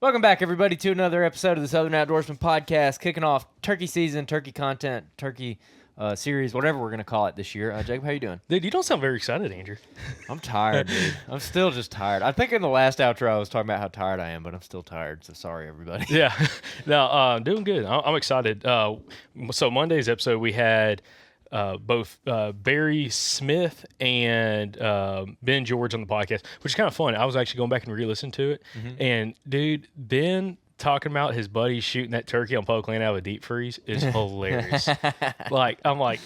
Welcome back, everybody, to another episode of the Southern Outdoorsman Podcast, kicking off turkey season, turkey content, turkey series, whatever we're going to call it this year. Jacob, how you doing? Dude, you don't sound very excited, Andrew. I'm tired, dude. I'm still just tired. I think in the last outro I was talking about how tired I am, but I'm still tired, so sorry, everybody. Yeah. No, doing good. I'm excited. So Monday's episode, we had both Barry Smith and Ben George on the podcast, which is kind of fun. I was actually going back and re-listening to it. And, dude, Ben talking about his buddy shooting that turkey on public land out of a deep freeze is hilarious. I'm like,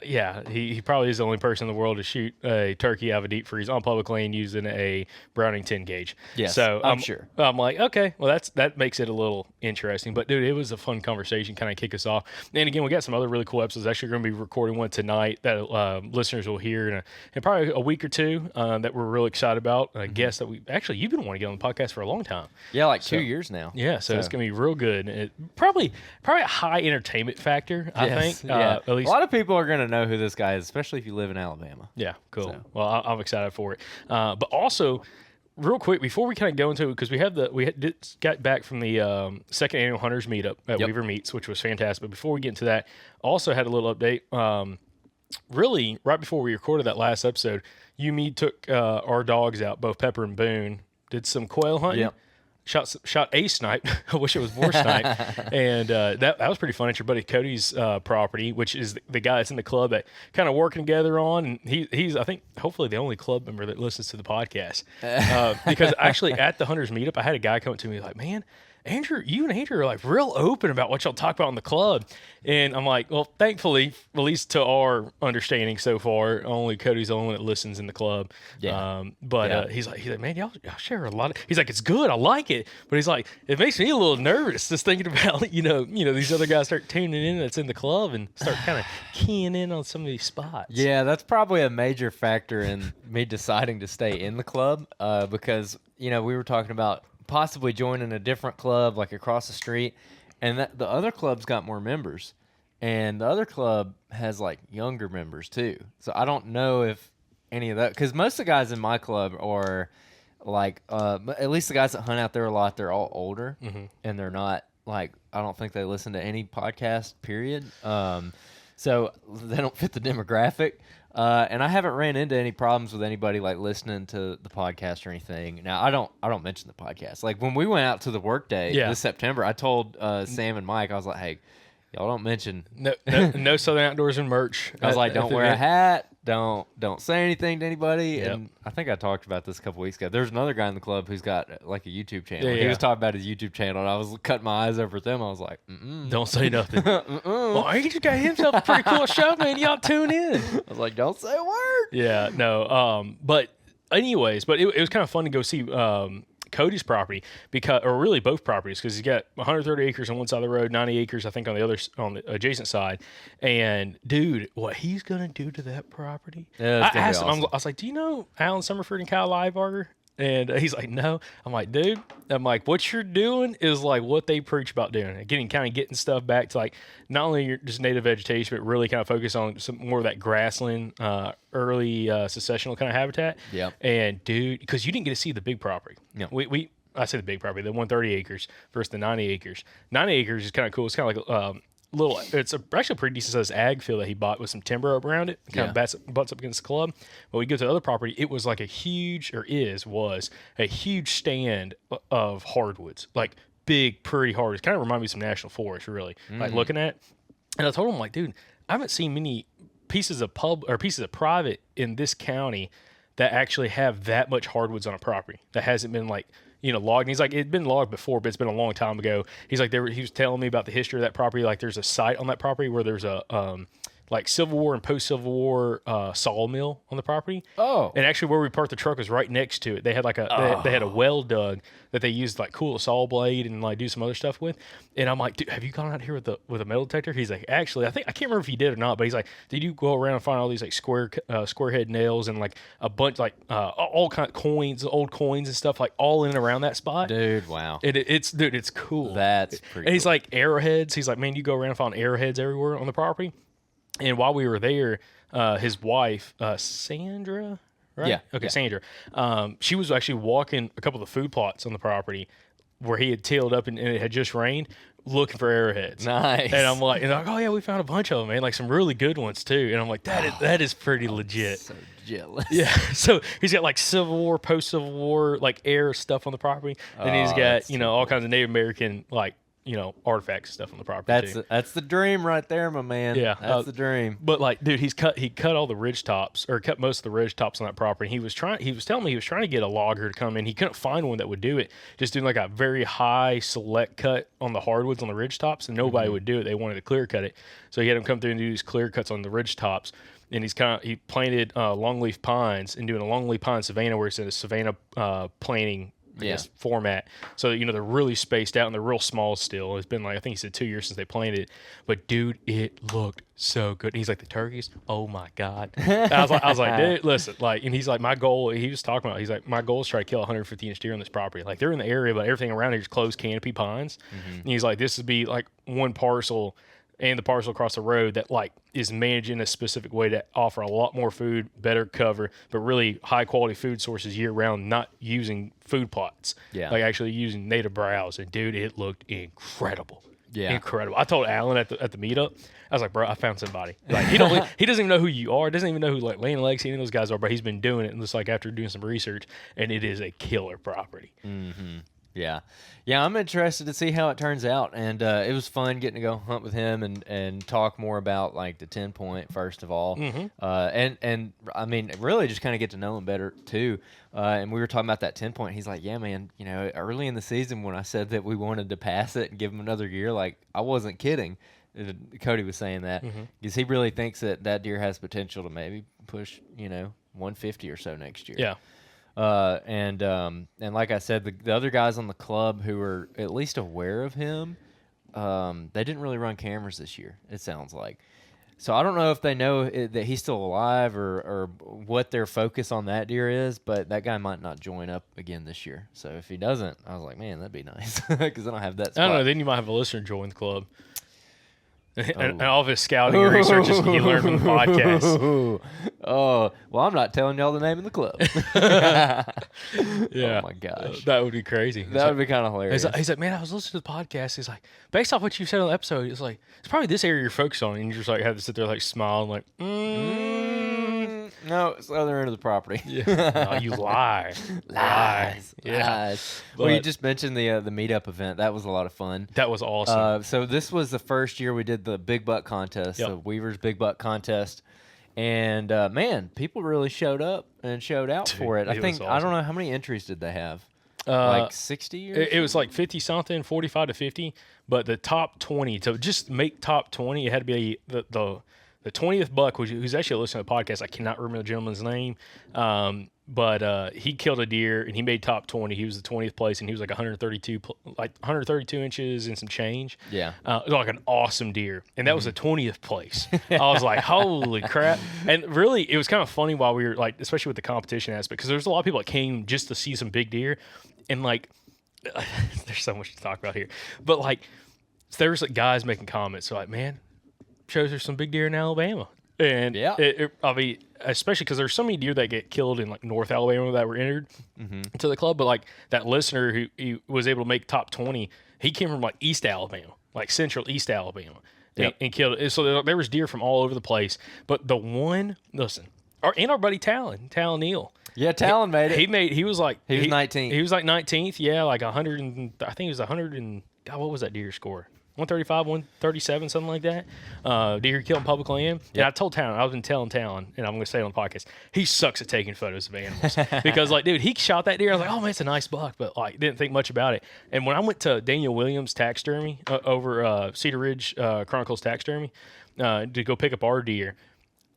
yeah, he probably is the only person in the world to shoot a turkey out of a deep freeze on public land using a Browning 10 gauge. Yes, so I'm sure. I'm like, okay, well, that makes it a little interesting. But, dude, it was a fun conversation, kind of kick us off. And, again, we got some other really cool episodes. Actually going to be recording one tonight that listeners will hear in probably a week or two that we're really excited about. A guest that you've been wanting to get on the podcast for a long time. Yeah, like 2 years now. Yeah, so it's going to be real good. It, probably a high entertainment factor, I think. Yeah. At least. A lot of people are going to know who this guy is, especially if you live in Alabama. Yeah, cool. So. Well, I'm excited for it. But also, real quick, before we kind of go into it, because got back from the second annual Hunters Meetup at Weaver Meats, which was fantastic. But before we get into that, also had a little update. Really, right before we recorded that last episode, me took our dogs out, both Pepper and Boone, did some quail hunting. Yep. Shot a snipe. I wish it was more snipe. And that was pretty fun at your buddy Cody's property, which is the guy that's in the club that kind of working together on. And he's, I think, hopefully the only club member that listens to the podcast. Because actually at the Hunters Meetup, I had a guy come up to me like, man, Andrew, you and Andrew are like real open about what y'all talk about in the club. And I'm like, well, thankfully, at least to our understanding so far, only Cody's the only one that listens in the club. Yeah. He's like, man, y'all share a lot. He's like, it's good. I like it. But he's like, it makes me a little nervous just thinking about, you know, these other guys start tuning in that's in the club and start kind of keying in on some of these spots. Yeah, that's probably a major factor in me deciding to stay in the club because, we were talking about possibly joining a different club like across the street, and the other club's got more members, and the other club has like younger members too. So I don't know if any of that, because most of the guys in my club are like at least the guys that hunt out there a lot, they're all older, and they're not like, I don't think they listen to any podcast period, so they don't fit the demographic. And I haven't ran into any problems with anybody like listening to the podcast or anything. Now I don't mention the podcast. Like when we went out to the work day this September, I told Sam and Mike, I was like, hey, y'all don't mention no Southern Outdoorsman merch. I was like, don't wear a hat, don't say anything to anybody. Yep. And I think I talked about this a couple weeks ago. There's another guy in the club who's got like a YouTube channel. Yeah. He was talking about his YouTube channel, and I was cutting my eyes over at them. I was like, don't say nothing. Well, Andrew got himself a pretty cool show, man. Y'all tune in. I was like, don't say a word. Yeah, no. But anyways, it was kind of fun to go see Cody's property, or really both properties, because he's got 130 acres on one side of the road, 90 acres I think on the adjacent side. And dude, what he's gonna do to that property? Yeah, I asked him. awesome. I was like, do you know Alan Summerford and Kyle Liebarger? And he's like, no. I'm like, dude. I'm like, what you're doing is like what they preach about doing. Getting stuff back to like not only your just native vegetation, but really kind of focus on some more of that grassland, early successional kind of habitat. Yeah. And dude, because you didn't get to see the big property. Yeah. I say the big property, the 130 acres versus the 90 acres. 90 acres is kind of cool. It's kind of like it's actually a pretty decent sized ag field that he bought with some timber up around it. Kind of butts up against the club. But we go to the other property, it was like was a huge stand of hardwoods, like big, pretty hardwoods. Kind of remind me of some national forest, really, like looking at. And I told him, like, dude, I haven't seen many pieces of private in this county that actually have that much hardwoods on a property that hasn't been like, logged. And he's like, it'd been logged before, but it's been a long time ago. He's like, he was telling me about the history of that property. Like there's a site on that property where there's a, like Civil War and post-Civil War sawmill on the property. Oh. And actually where we parked the truck was right next to it. They had like they had a well dug that they used like cool a saw blade and like do some other stuff with. And I'm like, dude, have you gone out here with a metal detector? He's like, actually, I can't remember if he did or not, but he's like, did you go around and find all these like square head nails and like a bunch like all kind of coins, old coins and stuff like all in and around that spot? Dude, wow. It's cool. That's pretty And he's cool. like arrowheads. He's like, man, you go around and find arrowheads everywhere on the property. And while we were there, his wife, Sandra, right? Yeah. Okay, Yeah. Sandra. She was actually walking a couple of the food plots on the property where he had tilled up and it had just rained, looking for arrowheads. Nice. And I'm like, oh yeah, we found a bunch of them, man, like some really good ones too. And I'm like, that is pretty legit. So jealous. Yeah. So he's got like Civil War, post Civil War, like air stuff on the property, and he's got all kinds of Native American like artifacts and stuff on the property. That's the dream right there, my man. Yeah, that's the dream. But like, dude, he cut all the ridge tops, or cut most of the ridge tops on that property. He was telling me he was trying to get a logger to come in. He couldn't find one that would do it. Just doing like a very high select cut on the hardwoods on the ridge tops, and nobody would do it. They wanted to clear cut it, so he had him come through and do these clear cuts on the ridge tops. And he planted longleaf pines and doing a longleaf pine savanna, where it's in a savanna planting format. So they're really spaced out and they're real small still. It's been like, I think he said 2 years since they planted it, but dude, it looked so good. And he's like, the turkeys, oh my god. I was like, dude, listen, like, and he's like, my goal. He was talking about. He's like, my goal is to try to kill 150-inch deer on this property. Like, they're in the area, but everything around here is closed canopy pines. And he's like, this would be like one parcel. And the parcel across the road that like is managed in a specific way to offer a lot more food, better cover, but really high quality food sources year round, not using food plots. Yeah. Like actually using native browse. And dude, it looked incredible. Yeah. Incredible. I told Alan at the meetup, I was like, bro, I found somebody. Like he doesn't even know who you are, doesn't even know who like Lane Legacy, any of those guys are, but he's been doing it, and just like after doing some research, and it is a killer property. Yeah. I'm interested to see how it turns out, and it was fun getting to go hunt with him and talk more about like the 10-point first of all, and I mean really just kind of get to know him better too. And we were talking about that 10-point. He's like, yeah, man, early in the season when I said that we wanted to pass it and give him another year, like I wasn't kidding. Cody was saying that because he really thinks that deer has potential to maybe push 150 or so next year. Yeah. And like I said, the other guys on the club who were at least aware of him, they didn't really run cameras this year, it sounds like. So I don't know if they know that he's still alive or what their focus on that deer is, but that guy might not join up again this year. So if he doesn't, I was like, man, that'd be nice because I don't have that spot. I don't know. Then you might have a listener join the club. And all of his scouting and research he learned from the podcast. Oh, well, I'm not telling y'all the name of the club. Yeah. Oh, my gosh. That would be crazy. That would be kind of hilarious. He's like, man, I was listening to the podcast. He's like, based off what you said on the episode, it's like, it's probably this area you're focused on. And you just like have to sit there like smile and like, No, it's the other end of the property. Yeah. No, you lie. Lies. Yeah. Lies. Well, you just mentioned the meetup event. That was a lot of fun. That was awesome. So this was the first year we did the Big Buck Contest, the Weaver's Big Buck Contest. And, man, people really showed up and showed out for it. I think, awesome. I don't know, how many entries did they have? Like 60 or it was like 50-something, 45 to 50. But the top 20, to just make top 20, it had to be the 20th buck, who's actually listening to the podcast. I cannot remember the gentleman's name. But he killed a deer and he made top 20. He was the 20th place and he was like 132 inches and some change. Yeah. It was like an awesome deer. And that was the 20th place. I was like, holy crap. And really, it was kind of funny while we were like, especially with the competition aspect, because there's a lot of people that came just to see some big deer. And like, there's so much to talk about here. But like, there was like guys making comments. So like, man, shows there's some big deer in Alabama. And I mean, especially because there's so many deer that get killed in like North Alabama that were entered to the club. But like that listener who was able to make top 20, he came from like East Alabama, like Central East Alabama, and killed it. So there was deer from all over the place. But the one, listen, and our buddy Talon Neal. Yeah, Talon made it. He was like 19th. He was like 19th. Yeah, like 100 and I think it was 100 and God, what was that deer score? 135, 137, something like that. Deer killed in public land. Yep. And I told Talon, I've been telling Talon, and I'm going to say it on the podcast, he sucks at taking photos of animals. Because, like, dude, he shot that deer. I was like, oh, man, it's a nice buck. But, like, didn't think much about it. And when I went to Daniel Williams' taxidermy over Cedar Ridge Chronicles taxidermy to go pick up our deer,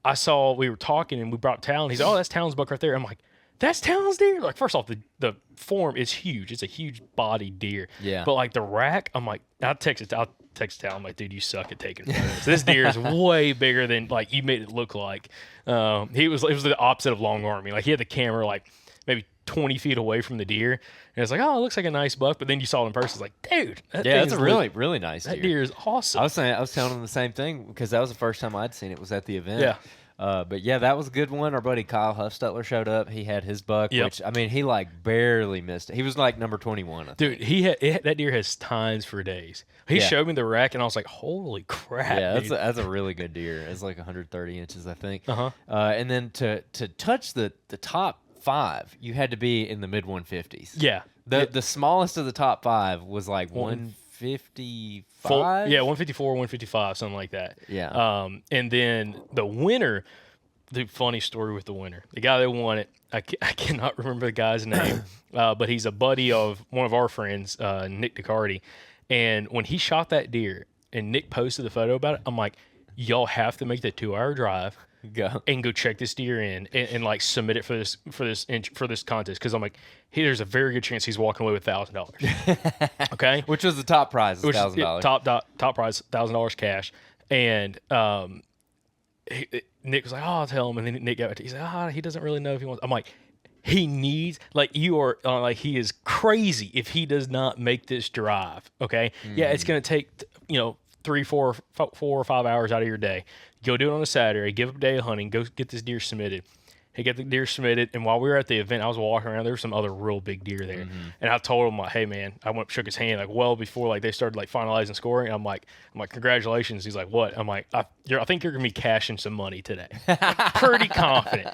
I saw, we were talking, and we brought Talon. He's like, oh, that's Talon's buck right there. I'm like, that's Talon's deer? Like, first off, the form is huge. It's a huge bodied deer. Yeah. But, like, the rack, I'm like, I'll text Talon. I'm like, dude, you suck at taking photos. This deer is way bigger than, like, you made it look like. It was the opposite of Long Army. Like, he had the camera, like, maybe 20 feet away from the deer. And it's like, oh, it looks like a nice buck. But then you saw it in person. It's like, dude. That's a really, really nice deer. That deer is awesome. I was telling him the same thing because that was the first time I'd seen it was at the event. But yeah, that was a good one. Our buddy Kyle Huffstetler showed up. He had his buck, which I mean, he like barely missed it. He was like number 21. I think. Dude, that deer has tines for days. He showed me the rack, and I was like, "Holy crap!" Yeah, dude. that's a really good deer. It's like 130 inches, I think. Uh-huh. And then to touch the top 5, you had to be in the mid 150s. Yeah. The smallest of the top 5 was like 155. Yeah, 154, 155, something like that. Yeah. And then the winner, the funny story with the winner, the guy that won it, I cannot remember the guy's name, but he's a buddy of one of our friends, Nick DeCardi. And when he shot that deer and Nick posted the photo about it, I'm like, y'all have to make the 2-hour drive. Go check this deer in and like submit it for this contest, because I'm like, hey, there's a very good chance he's walking away with $1,000. Okay, which was the top prize, $1,000. Top prize, $1,000 cash. And Nick was like, oh, I'll tell him. And then Nick got, he said, he doesn't really know if he wants. I'm like, he needs, like, you are like, he is crazy if he does not make this drive. Okay, yeah, it's gonna take 3, 4 or 5 hours out of your day. Go do it on a Saturday, give up a day of hunting, go get this deer submitted. He got the deer submitted, and while we were at the event, I was walking around. There were some other real big deer there, and I told him, like, "Hey, man," I went shook his hand like well before like they started like finalizing scoring. And I'm like, "Congratulations!" He's like, "What?" I'm like, I think you're gonna be cashing some money today." Pretty confident,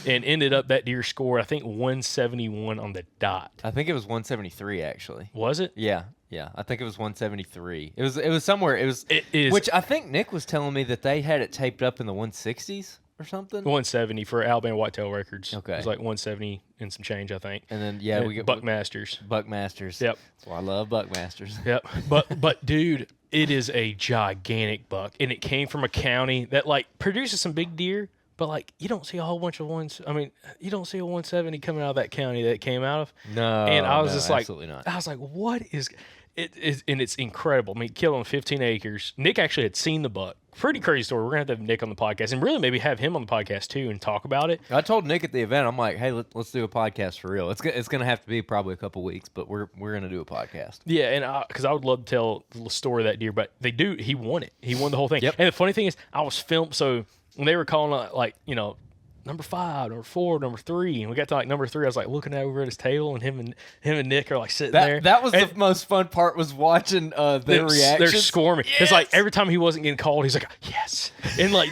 and ended up that deer scored, I think, 171 on the dot. I think it was 173 actually. Was it? Yeah. I think it was 173. It was somewhere. It is, which I think Nick was telling me that they had it taped up in the 160s. Or something? 170 for Alabama Whitetail Records. Okay. It was like 170 and some change, I think. And then we get Buckmasters. Buckmasters. Yep. That's why I love Buckmasters. Yep. But dude, it is a gigantic buck, and it came from a county that like produces some big deer, but like you don't see a whole bunch of ones. I mean, you don't see a 170 coming out of that county that it came out of. No. And I was just like, absolutely not. I was like, what is it? Is, and it's incredible. I mean, killing 15 acres. Nick actually had seen the buck. Pretty crazy story. We're gonna have Nick on the podcast, and really maybe have him on the podcast too and talk about it. I told Nick at the event, I'm like, hey, let's do a podcast for real. It's gonna have to be probably a couple weeks, but we're gonna do a podcast. Yeah, and because I would love to tell the story of that deer, but he won it. He won the whole thing. Yep. And the funny thing is, I was filmed. So when they were calling like number 5, number 4, number 3, and we got to like number 3, I was like looking over at his table, and him and Nick are like sitting there. That was the most fun part, was watching their reactions. They're squirming. Yes! It's like every time he wasn't getting called, he's like, yes. And like,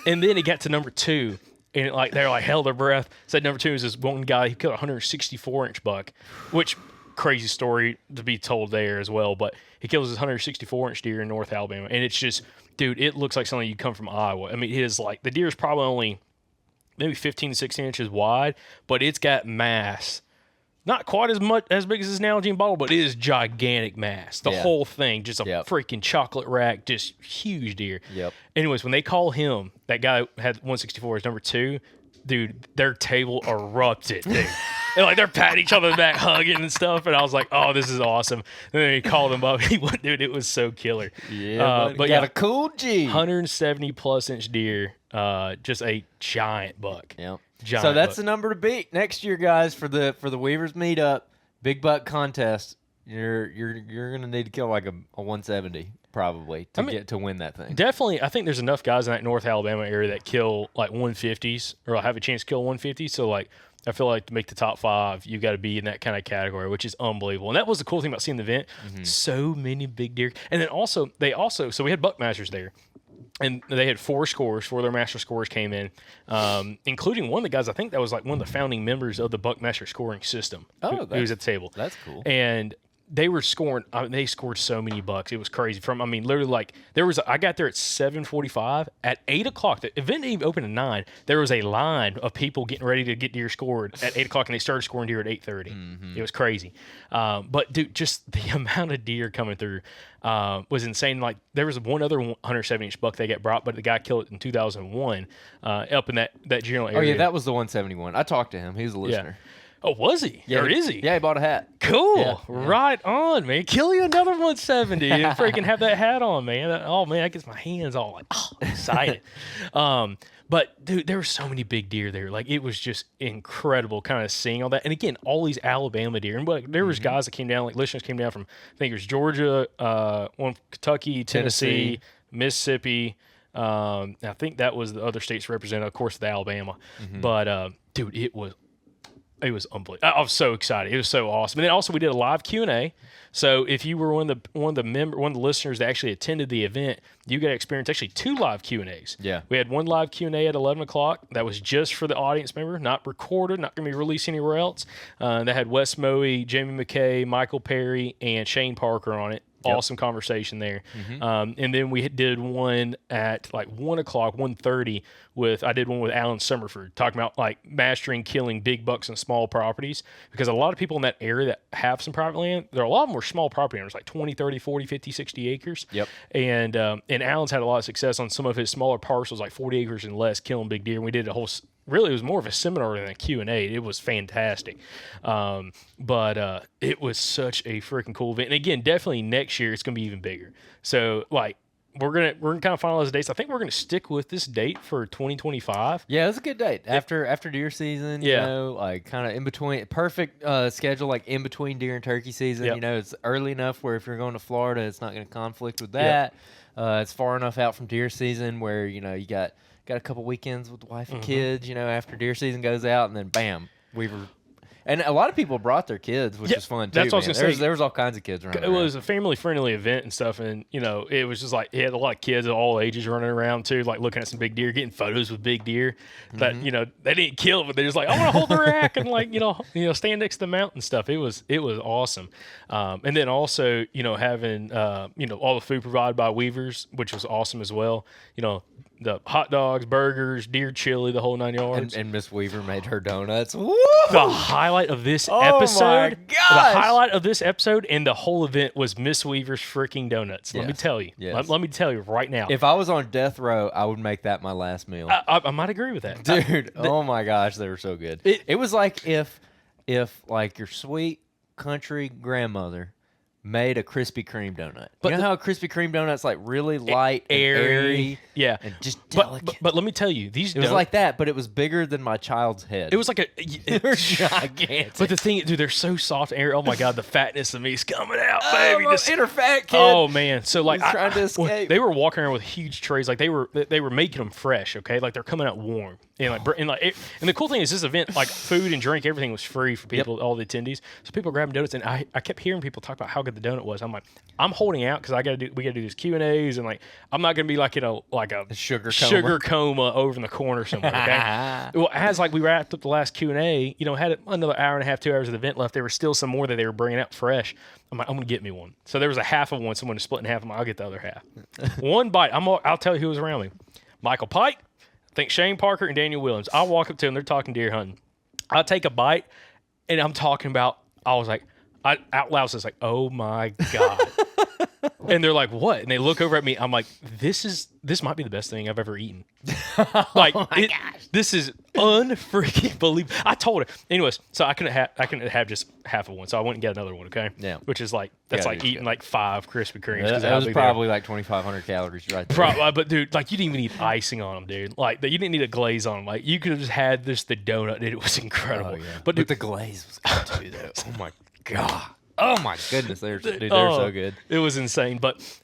and then he got to number 2, and like they're like held their breath. Said number 2 is this one guy. He killed a 164-inch buck, which crazy story to be told there as well. But he kills this 164-inch deer in North Alabama, and it's just, dude, it looks like something you come from Iowa. I mean, it is like the deer is probably only maybe 15 to 16 inches wide, but it's got mass. Not quite as big as this Nalgene bottle, but it is gigantic mass. The whole thing, just a freaking chocolate rack, just huge deer. Yep. Anyways, when they call him, that guy had 164 as number 2, dude, their table erupted, dude. And like they're patting each other back, hugging and stuff, and I was like, "Oh, this is awesome." And then he called him up. Dude, it was so killer. Yeah, but got a cool G. 170+ inch deer, just a giant buck. Yep. Giant so that's buck. the number to beat next year, guys, for the Weavers meetup, big buck contest. You're gonna need to kill like a 170 probably to win that thing. Definitely, I think there's enough guys in that North Alabama area that kill like 150s or have a chance to kill 150s. So like, I feel like to make the top 5, you got to be in that kind of category, which is unbelievable. And that was the cool thing about seeing the event. So many big deer. And then so we had Buckmasters there. And they had 4 scores. 4 of their master scores came in, including one of the guys, I think that was like one of the founding members of the Buckmaster scoring system. Who was at the table. That's cool. And they were scoring. They scored so many bucks. It was crazy. Literally, like I got there at 7:45. At 8 o'clock, the event didn't even open at 9. There was a line of people getting ready to get deer scored at 8 o'clock, and they started scoring deer at 8:30. It was crazy. But dude, just the amount of deer coming through was insane. Like there was one other 170-inch buck they got brought, but the guy killed it in 2001 up in that general area. Oh yeah, that was the 171. I talked to him. He was a listener. Yeah. Oh, was he? Yeah, or is he? Yeah, he bought a hat. Cool. Yeah. Right on, man. Kill you another 170 and freaking have that hat on, man. Oh, man, that gets my hands all like, excited. But, dude, there were so many big deer there. Like, it was just incredible kind of seeing all that. And, again, all these Alabama deer. And but there was guys that came down, like listeners came down from, I think it was Georgia, one Kentucky, Tennessee, Mississippi, I think that was the other states represented, of course, the Alabama. But dude, it was unbelievable. I was so excited. It was so awesome. And then also we did a live Q&A. So if you were one of the listeners that actually attended the event, you got to experience actually 2 live Q&As. Yeah. We had one live Q&A at 11 o'clock. That was just for the audience member, not recorded, not going to be released anywhere else. That had Wes Moe, Jamie McKay, Michael Perry, and Shane Parker on it. Yep. Awesome conversation there. And then we did one at like 1 o'clock, 1:30 I did one with Alan Summerford talking about like mastering killing big bucks and small properties, because a lot of people in that area that have some private land, there are a lot of them were small property owners, like 20, 30, 40, 50, 60 acres. Yep. And Alan's had a lot of success on some of his smaller parcels, like 40 acres and less, killing big deer. And we did a whole really, it was more of a seminar than a Q&A. It was fantastic. But it was such a freaking cool event. And again, definitely next year it's going to be even bigger. So like we're gonna kind of finalize the dates. I think we're gonna stick with this date for 2025. Yeah, it's a good date after deer season. You know, like kind of in between, perfect schedule, like in between deer and turkey season. Yep. You know, it's early enough where if you're going to Florida, it's not going to conflict with that. It's far enough out from deer season where you know you got a couple weekends with the wife and kids. You know, after deer season goes out, and then bam, Weaver. And a lot of people brought their kids, which was fun too. That's what I was gonna say. There was all kinds of kids around. It was a family-friendly event and stuff, and you know, it was just like it had a lot of kids of all ages running around too, like looking at some big deer, getting photos with big deer. That you know they didn't kill, but they're just like, I want to hold the rack and like you know stand next to the mount and stuff. It was awesome. And then also having all the food provided by Weavers, which was awesome as well. You know, the hot dogs, burgers, deer chili, the whole 9 yards. And Miss Weaver made her donuts. Woo! The highlight of this episode, my gosh! The highlight of this episode and the whole event was Miss Weaver's freaking donuts. Let me tell you. Yes. Let me tell you right now. If I was on death row, I would make that my last meal. I might agree with that. Dude, oh my gosh, they were so good. It was like if like your sweet country grandmother made a Krispy Kreme donut. But you know how a Krispy Kreme donut's like really light, airy, yeah, and just delicate. But let me tell you, it was like that, but it was bigger than my child's head. It was like they were gigantic. But the thing, dude, they're so soft and airy. Oh my god, the fatness of me is coming out, baby. This inner fat kid. Oh man, so like trying to escape. They were walking around with huge trays, like they were making them fresh. Okay, like they're coming out warm. And and the cool thing is this event, like food and drink, everything was free for people, all the attendees. So people were grabbing donuts, and I kept hearing people talk about how good the donut was. I'm like, I'm holding out because we got to do these Q&As, and like I'm not gonna be like a sugar coma over in the corner somewhere. Okay. Well, as like we wrapped up the last Q&A, had another hour and a half, 2 hours of the event left. There was still some more that they were bringing out fresh. I'm like, I'm gonna get me one. So there was a half of one. Someone split in half. I'll get the other half. One bite. I'll tell you who was around me. Michael Pike. I think Shane Parker and Daniel Williams. I walk up to them. They're talking deer hunting. I take a bite, and I'm talking about. I was like, out loud says like, "Oh my god!" And they're like, "What?" And they look over at me. I'm like, "This might be the best thing I've ever eaten." Like, oh my gosh, this is unfreaking believable. I told her. Anyways, so I couldn't have just half of one. So I went and got another one. Okay. Yeah. Which is like eating like 5 Krispy Kremes. That was probably like 2,500 calories right there. But dude, like you didn't even need icing on them, dude. Like you didn't need a glaze on them. Like you could have just had the donut. Dude, it was incredible. Oh, yeah. But dude, the glaze was good too, though. Oh my god. Oh my goodness, they're so good. It was insane, but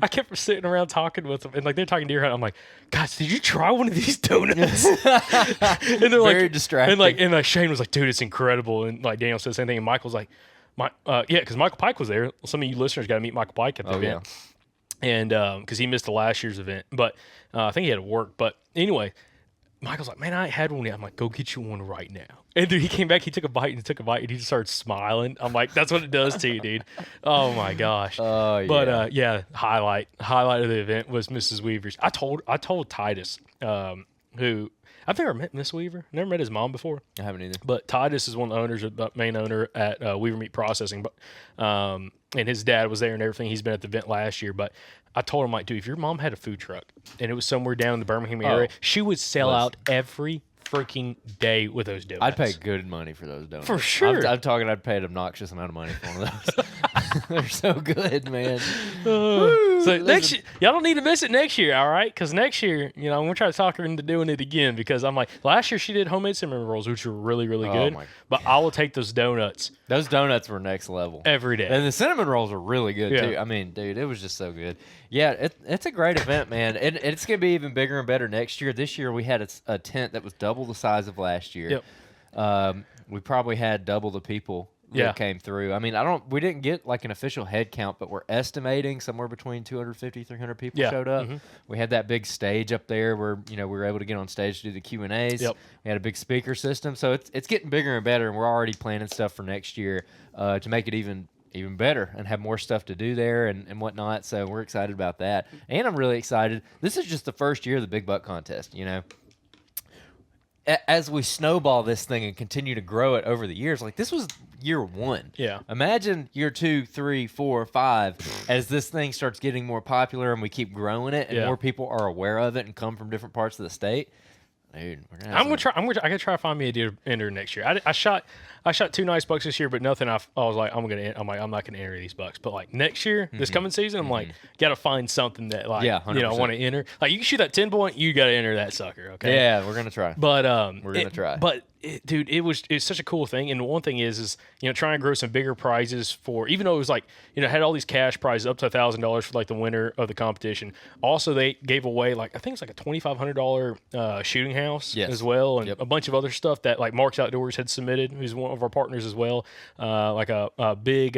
I kept sitting around talking with them, and like they're talking deer hunt. I'm like, guys, did you try one of these donuts? And they're very distracting. And like Shane was like, dude, it's incredible. And like Daniel said the same thing, and Michael's like, because Michael Pike was there. Some of you listeners got to meet Michael Pike at the event, and because he missed the last year's event, but I think he had to work. But anyway. Michael's like, man, I ain't had one yet. I'm like, go get you one right now. And dude, he came back, he took a bite, and he just started smiling. I'm like, that's what it does to you, dude. Oh my gosh. Oh yeah. But highlight of the event was Mrs. Weaver's. I told Titus, who I've never met Miss Weaver. Never met his mom before. I haven't either. But Titus is one of the owners, the main owner at Weaver Meat Processing. But and his dad was there and everything. He's been at the event last year. But I told him, like, dude, if your mom had a food truck and it was somewhere down in the Birmingham area, she would sell out every freaking day with those donuts. I'd pay good money for those donuts. For sure. I'm talking I'd pay an obnoxious amount of money for one of those. They're so good, man. So next year, y'all don't need to miss it next year, all right? Because next year, I'm going to try to talk her into doing it again because I'm like, last year she did homemade cinnamon rolls, which were really, really good. But I will take those donuts. Those donuts were next level. Every day. And the cinnamon rolls were really good, Yeah. too. I mean, dude, it was just so good. Yeah, it's a great event, man. And it's going to be even bigger and better next year. This year we had a tent that was double the size of last year. Yep. We probably had double the people that came through. I mean, we didn't get like an official head count, but we're estimating somewhere between 250, 300 people showed up. Mm-hmm. We had that big stage up there where, we were able to get on stage to do the Q&As. Yep. We had a big speaker system. So it's getting bigger and better, and we're already planning stuff for next year to make it even better and have more stuff to do there and whatnot. So we're excited about that. And I'm really excited. This is just the first year of the Big Buck Contest, As we snowball this thing and continue to grow it over the years, like this was year 1. Yeah. Imagine year 2, 3, 4, 5, as this thing starts getting more popular and we keep growing it and more people are aware of it and come from different parts of the state. Dude, I gotta try to find me a deer to enter next year. I shot 2 nice bucks this year, but nothing. I was like, I'm not gonna enter these bucks. But like next year, this coming season, I'm like, gotta find something that like, I want to enter. Like you can shoot that 10-point, you gotta enter that sucker. Okay. Yeah, we're gonna try. But we're gonna try. But dude, it's such a cool thing. And one thing is trying to grow some bigger prizes for, even though it was like had all these cash prizes up to $1,000 for like the winner of the competition. Also, they gave away like I think it's like a $2,500 shooting house as well, and a bunch of other stuff that like Mark's Outdoors had submitted, who's one of our partners as well, like a big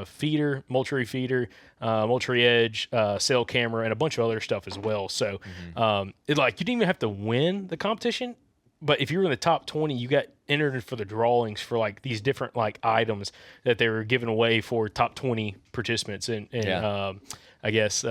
feeder, Moultrie feeder, Moultrie Edge, cell camera, and a bunch of other stuff as well. So you didn't even have to win the competition. But if you were in the top 20, you got entered for the drawings for like these different like items that they were giving away for top 20 participants in I guess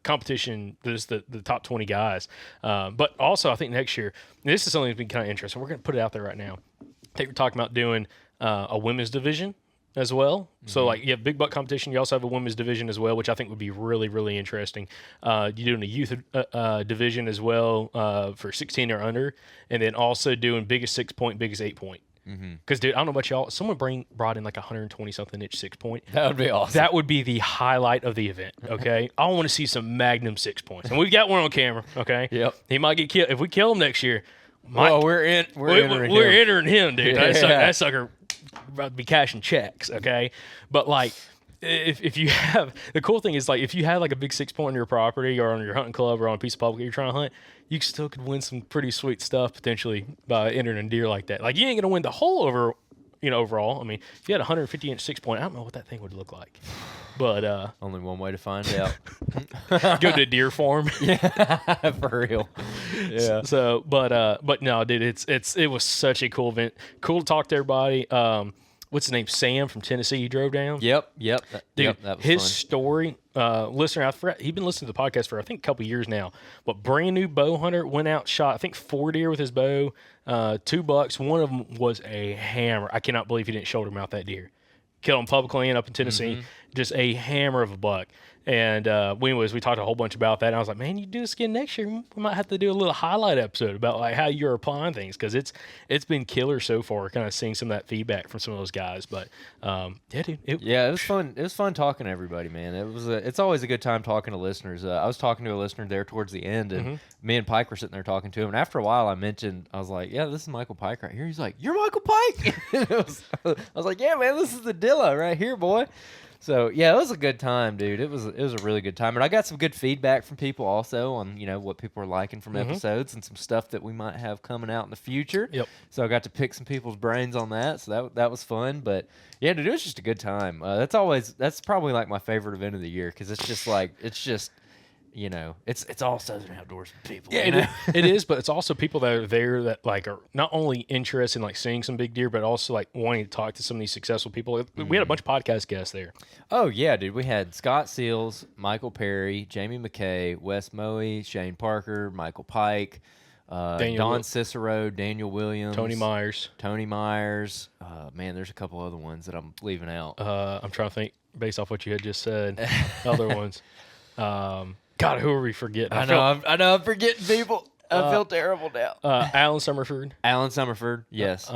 competition. There's the top 20 guys. But also I think next year, this is something that's been kind of interesting. We're going to put it out there right now. I think we're talking about doing a women's division as well. Mm-hmm. So like you have big buck competition, you also have a women's division as well, which I think would be really, really interesting. You're doing a youth division as well for 16 or under, and then also doing biggest 6-point, biggest 8-point. Because dude, I don't know about y'all, someone brought in like 120 something inch 6-point. That would be awesome. That would be the highlight of the event. Okay, I want to see some Magnum 6-points, and we've got one on camera. Okay, yep, he might get killed if we kill him next year. We're entering him, dude. That sucker about to be cashing checks, okay? But like, if you have, the cool thing is like, if you had like a big 6-point on your property or on your hunting club or on a piece of public you're trying to hunt, you still could win some pretty sweet stuff potentially by entering a deer like that. Like you ain't gonna win the whole overall. I mean, if you had a 150 inch 6-point, I don't know what that thing would look like. But only one way to find out. Go to a deer farm. Yeah, for real. Yeah. So, but no, dude, it was such a cool event. Cool to talk to everybody. What's his name? Sam from Tennessee. He drove down. Yep. Dude, that was his fun. Story, listener, I forgot, he'd been listening to the podcast for I think a couple years now. But brand new bow hunter, went out, shot I think 4 deer with his bow, 2 bucks. One of them was a hammer. I cannot believe he didn't shoulder mount that deer. Killed him publicly and up in Tennessee. Just a hammer of a buck. And we talked a whole bunch about that. And I was like, man, you do this again next year, we might have to do a little highlight episode about like how you're applying things, because it's been killer so far. Kind of seeing some of that feedback from some of those guys. But yeah, dude, it was fun. It was fun talking to everybody, man. It's always a good time talking to listeners. I was talking to a listener there towards the end, and me and Pike were sitting there talking to him. And after a while, I was like, yeah, this is Michael Pike right here. He's like, you're Michael Pike. I was like, yeah, man, this is the Dilla right here, boy. So yeah, it was a good time, dude. It was a really good time, and I got some good feedback from people also on what people are liking from episodes and some stuff that we might have coming out in the future. Yep. So I got to pick some people's brains on that. So that was fun. But yeah, dude, it was just a good time. That's probably like my favorite event of the year, because it's just it's all Southern Outdoors people. Yeah, it is, but it's also people that are there that like are not only interested in like seeing some big deer, but also like wanting to talk to some of these successful people. We had a bunch of podcast guests there. Oh yeah, dude. We had Scott Seals, Michael Perry, Jamie McKay, Wes Moe, Shane Parker, Michael Pike, Don Cicero, Daniel Williams, Tony Myers. Man, there's a couple other ones that I'm leaving out. I'm trying to think based off what you had just said. Other ones. God, who are we forgetting? I know I'm forgetting people. I feel terrible now. Alan Summerford. Alan Summerford, yes.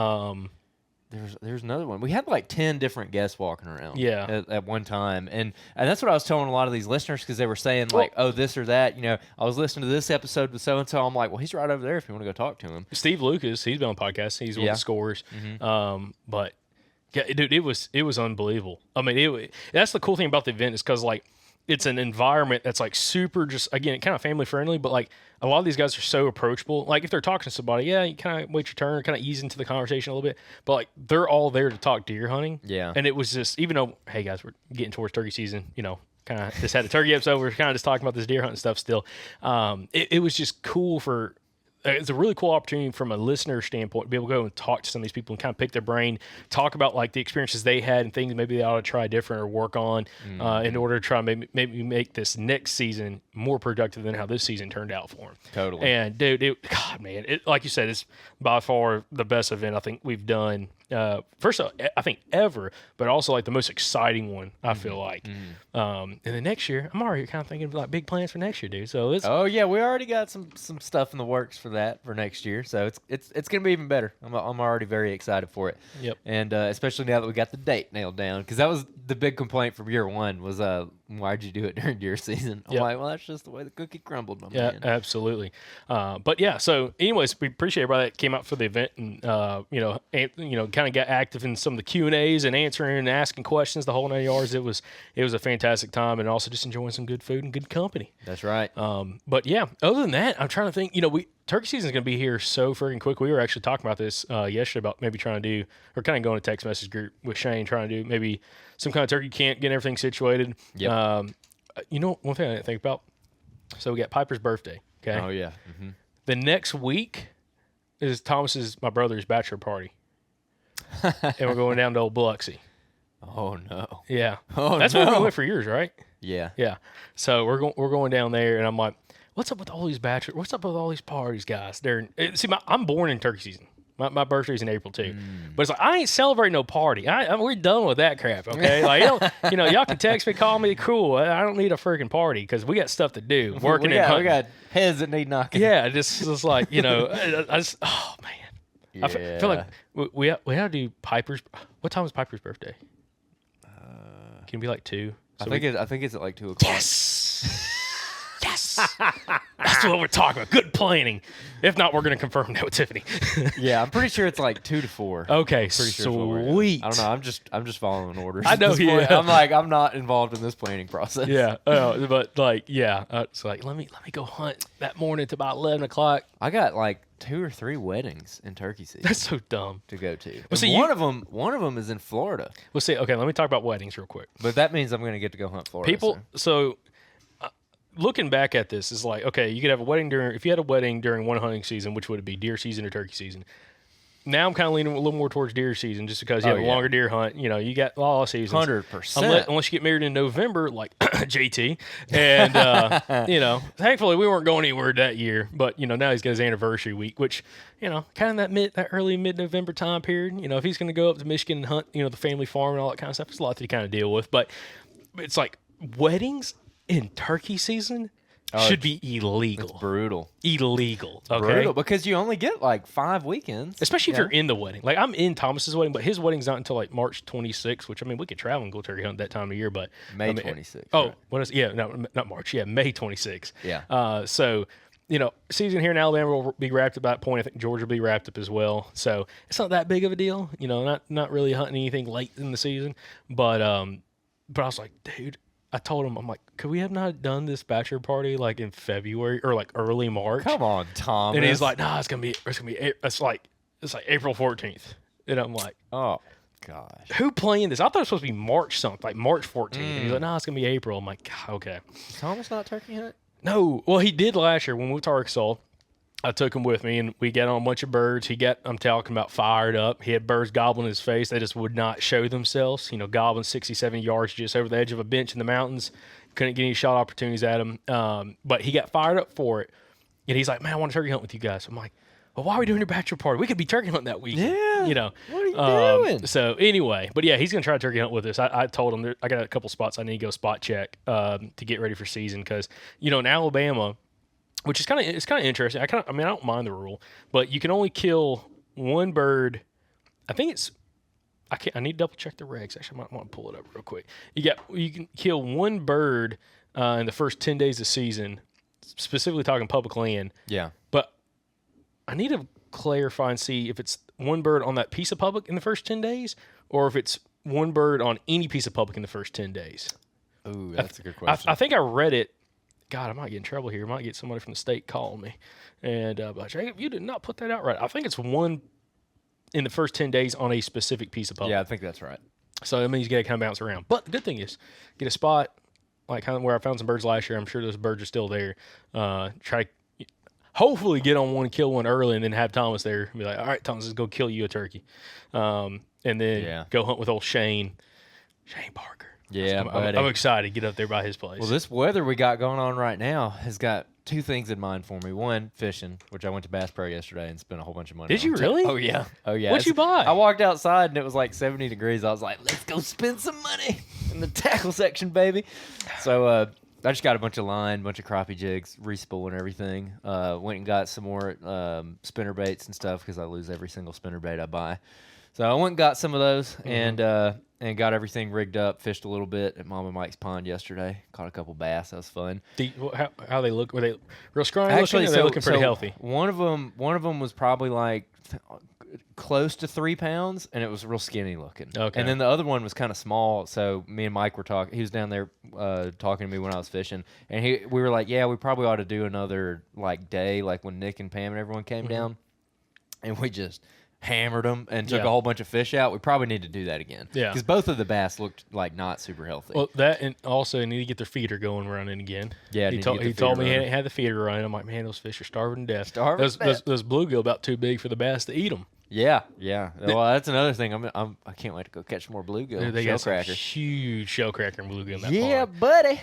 There's another one. We had like 10 different guests walking around. Yeah. At one time, and that's what I was telling a lot of these listeners because they were saying like, oh, this or that. You know, I was listening to this episode with so and so. I'm like, well, he's right over there if you want to go talk to him. Steve Lucas, he's been on podcasts. He's one of the scorers. But yeah, dude, it was unbelievable. I mean, that's the cool thing about the event is because like it's an environment that's like super just again kind of family friendly, but like a lot of these guys are so approachable. Like if they're talking to somebody, yeah, you kind of wait your turn, kind of ease into the conversation a little bit. But like they're all there to talk deer hunting. Yeah. And it was just even though hey guys, we're getting towards turkey season, you know, kind of just had a turkey episode. We're kind of just talking about this deer hunting stuff still. It was just cool for. It's a really cool opportunity from a listener standpoint to be able to go and talk to some of these people and kind of pick their brain, talk about like the experiences they had and things maybe they ought to try different or work on in order to try and maybe make this next season more productive than how this season turned out for them. Totally. And dude, God, man, like you said, it's by far the best event I think we've done. First of all, I think ever, but also like the most exciting one. I feel like, and then next year, I'm already kind of thinking of like big plans for next year, dude. So it's we already got some stuff in the works for that for next year. So it's gonna be even better. I'm already very excited for it. Yep. And especially now that we got the date nailed down, because that was the big complaint from year one was why'd you do it during deer season? I'm like, well, that's just the way the cookie crumbled, my man. Yeah, absolutely. But yeah, so anyways, we appreciate everybody that came out for the event and kind of got active in some of the Q&As and answering and asking questions the whole 9 yards. It was a fantastic time and also just enjoying some good food and good company. That's right. But yeah, other than that, I'm trying to think, turkey season is going to be here so freaking quick. We were actually talking about this yesterday about maybe trying to do, or kind of going to text message group with Shane, trying to do maybe some kind of turkey camp, getting everything situated. Yep. One thing I didn't think about, so we got Piper's birthday, okay? Oh, yeah. Mm-hmm. The next week is my brother's bachelor party. And we're going down to Old Biloxi. Oh, no. Yeah. Oh, That's where we went for years, right? Yeah. Yeah. So we're going down there, and I'm like, what's up with all these bachelor? What's up with all these parties, guys? I'm born in turkey season. My birthday's in April too, but it's like I ain't celebrating no party. We're done with that crap. Okay, like y'all can text me, call me, cool. I don't need a freaking party because we got stuff to do. Working we hunting. got heads that need knocking. Yeah, just like I just oh man. Yeah. I feel like we have to do Piper's. What time is Piper's birthday? Can it be like 2? I think it's at like 2:00. Yes. Yes. That's what we're talking about. Good planning. If not, we're going to confirm that with Tiffany. Yeah, I'm pretty sure it's like 2 to 4. Okay, Pretty sure sweet. I don't know. I'm just following orders. I know. Yeah. I'm not involved in this planning process. Yeah. But like, yeah. It's like let me go hunt that morning to about 11 o'clock. I got like 2 or 3 weddings in turkey season. That's so dumb to go to. Well, see, one of them is in Florida. Well, see. Okay, let me talk about weddings real quick. But that means I'm going to get to go hunt Florida. Looking back at this is like, okay, you could have a wedding if you had a wedding during one hunting season, which would it be, deer season or turkey season? Now I'm kind of leaning a little more towards deer season just because you have a longer deer hunt. You got all seasons. 100%. Unless you get married in November, like JT. And, thankfully we weren't going anywhere that year. But, now he's got his anniversary week, which, kind of that early mid-November time period. If he's going to go up to Michigan and hunt, the family farm and all that kind of stuff, there's a lot to kind of deal with. But it's like weddings in turkey season should be illegal. It's brutal. Illegal. Okay. Brutal because you only get like 5 weekends. Especially if you're in the wedding. Like I'm in Thomas's wedding, but his wedding's not until like March 26th, which we could travel and go turkey hunt that time of year, but May 26th. Oh, right. what is no, not March. Yeah, May 26th. Yeah. So season here in Alabama will be wrapped up at that point. I think Georgia will be wrapped up as well. So it's not that big of a deal. Not really hunting anything late in the season, but I was like, dude. I told him, I'm like, could we have not done this bachelor party like in February or like early March? Come on, Tom. And he's like, nah, it's like April 14th. And I'm like, oh gosh, who playing this? I thought it was supposed to be March something, like March 14th. And he's like, nah, it's gonna be April. I'm like, okay. Is Thomas not turkey hunt? No, well, he did last year when we went to Arkansas. I took him with me, and we got on a bunch of birds. I'm talking about fired up. He had birds gobbling his face. They just would not show themselves. Gobbling 60, 70 yards just over the edge of a bench in the mountains. Couldn't get any shot opportunities at him. But he got fired up for it. And he's like, man, I want to turkey hunt with you guys. I'm like, well, why are we doing your bachelor party? We could be turkey hunting that weekend. Yeah. What are you doing? So anyway, but yeah, he's going to try to turkey hunt with us. I told him I got a couple spots I need to go spot check to get ready for season because, in Alabama, which is kind of interesting. I mean, I don't mind the rule, but you can only kill one bird. I think it's I need to double check the regs. Actually, I might want to pull it up real quick. You can kill one bird in the first 10 days of season, specifically talking public land. Yeah. But I need to clarify and see if it's one bird on that piece of public in the first 10 days, or if it's one bird on any piece of public in the first 10 days. Ooh, that's a good question. I think I read it. God, I might get in trouble here. I might get somebody from the state calling me. And like, you did not put that out right. I think it's one in the first 10 days on a specific piece of public. Yeah, I think that's right. So that means you got to kind of bounce around. But the good thing is, get a spot like kind of where I found some birds last year. I'm sure those birds are still there. Hopefully get on one, kill one early, and then have Thomas there and be like, all right, Thomas, let's go kill you a turkey. And then go hunt with old Shane Parker. Yeah, I'm excited to get up there by his place. Well, this weather we got going on right now has got two things in mind for me. One, fishing, which I went to Bass Pro yesterday and spent a whole bunch of money Did on. you really? Oh, yeah. Oh, yeah. What'd you buy? I walked outside and it was like 70 degrees. I was like, let's go spend some money in the tackle section, baby. So I just got a bunch of line, bunch of crappie jigs, respool and everything. Went and got some more spinner baits and stuff because I lose every single spinner bait I buy. So I went and got some of those and got everything rigged up. Fished a little bit at Mama Mike's pond yesterday. Caught a couple bass. That was fun. How they look? Were they real scrawny looking? Or they looking pretty healthy? One of them was probably like close to 3 pounds, and it was real skinny looking. Okay. And then the other one was kind of small. So me and Mike were talking. He was down there talking to me when I was fishing, and we were like, yeah, we probably ought to do another like day, like when Nick and Pam and everyone came down, and we just hammered them and took a whole bunch of fish out. We probably need to do that again. Yeah. Because both of the bass looked like not super healthy. Well, that and also they need to get their feeder going running again. Yeah, he told me he hadn't had the feeder running. I'm like, man, those fish are starving to death. Those bluegill about too big for the bass to eat them. Yeah. Well, that's another thing. I can't wait to go catch more bluegill. They got some huge shellcracker and bluegill in that pond. Yeah, buddy.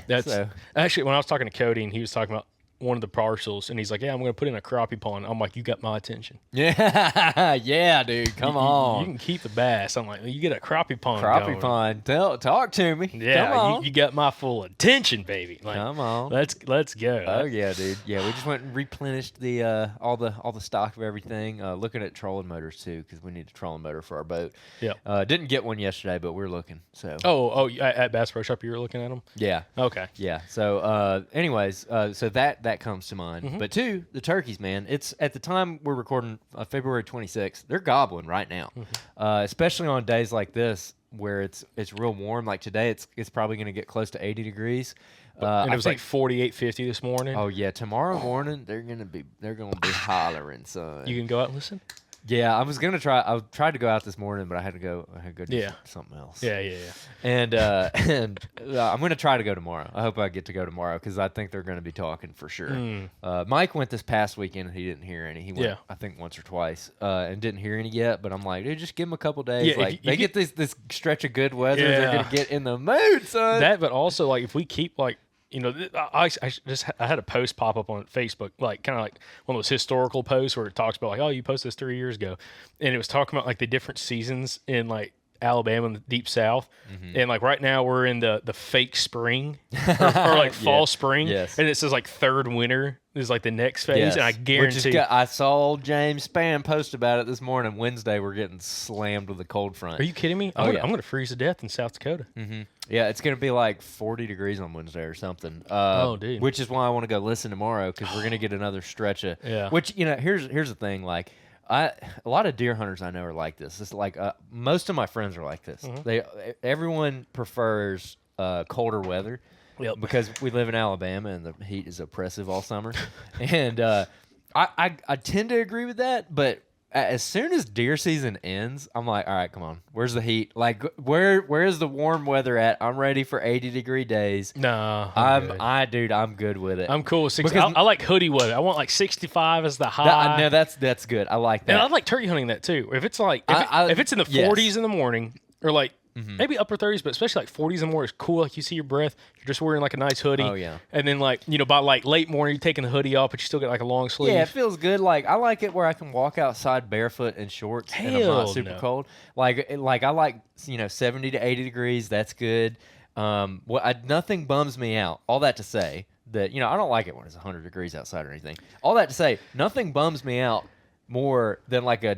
Actually, when I was talking to Cody and he was talking about one of the parcels, and he's like, yeah, I'm going to put in a crappie pond. I'm like, you got my attention. Yeah, dude, come on. You can keep the bass. I'm like, you get a crappie pond pond. Talk to me. Yeah, come on. You got my full attention, baby. Like, come on. Let's go. Oh, yeah, dude. Yeah, we just went and replenished the all the stock of everything. Looking at trolling motors, too, because we need a trolling motor for our boat. Yeah. Didn't get one yesterday, but we're looking. So. Oh, at Bass Pro Shop, you were looking at them? Yeah. Okay. Yeah. So, anyways, so that comes to mind. But two, the turkeys, man. It's at the time we're recording February 26th. They're gobbling right now, especially on days like this where it's real warm. Like today, it's probably going to get close to 80 degrees. And it was like 48, 50 this morning. Oh yeah, tomorrow morning they're gonna be hollering, son. You can go out and listen. Yeah, I was gonna try. I tried to go out this morning, but I had to go do something else. Yeah. And I'm gonna try to go tomorrow. I hope I get to go tomorrow because I think they're gonna be talking for sure. Mike went this past weekend and he didn't hear any. He went, I think, once or twice and didn't hear any yet. But I'm like, dude, just give them a couple days. Yeah, like they get this stretch of good weather, they're gonna get in the mood, son. That, but also like if we keep like. You know, I had a post pop up on Facebook, like kind of like one of those historical posts where it talks about like, oh, you posted this 3 years ago, and it was talking about like the different seasons in like Alabama and the deep South, and like right now we're in the fake spring or like fall spring, and it says like third winter is like the next phase, and I guarantee. I saw old James Spann post about it this morning. Wednesday we're getting slammed with a cold front. Are you kidding me? I'm gonna freeze to death in South Dakota. Yeah, it's going to be like 40 degrees on Wednesday or something. Dude. Which is why I want to go listen tomorrow because we're going to get another stretch of. Yeah. Which, you know, here's the thing. Like, a lot of deer hunters I know are like this. It's like most of my friends are like this. Everyone prefers colder weather. Yep. Because we live in Alabama and the heat is oppressive all summer. And I tend to agree with that, but as soon as deer season ends, I'm like, all right, come on. Where's the heat? Like, where's the warm weather at? I'm ready for 80-degree days. No, I'm good with it. I'm cool with 60. I like hoodie weather. I want like 65 as the high. No, that's good. I like that. And I like turkey hunting that too. If it's like if it's in the 40s in the morning or like maybe upper 30s, but especially like 40s and more is cool. Like you see your breath. You're just wearing like a nice hoodie. Oh yeah. And then like by like late morning you're taking the hoodie off, but you still get like a long sleeve. Yeah, it feels good. Like I like it where I can walk outside barefoot in shorts and I'm not super cold. Like I like 70 to 80 degrees. That's good. Nothing bums me out. All that to say, that I don't like it when it's 100 degrees outside or anything. All that to say, nothing bums me out more than like a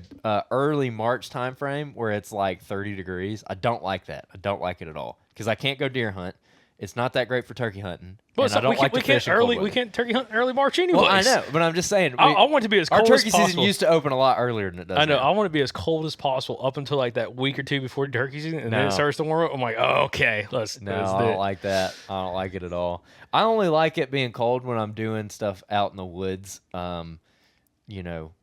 early March time frame where it's like 30 degrees. I don't like that. I don't like it at all because I can't go deer hunt. It's not that great for turkey hunting. Well, and I don't like to fish in cold weather. We can't turkey hunt in early March anyways. Well, I know, but I'm just saying. I want it to be as cold as possible. possible. Our turkey season used to open a lot earlier than it does I know. now. I want to be as cold as possible up until like that week or two before turkey season, and then it starts to warm up. I'm like, oh, okay, let's do it. I don't like that. I don't like it at all. I only like it being cold when I'm doing stuff out in the woods.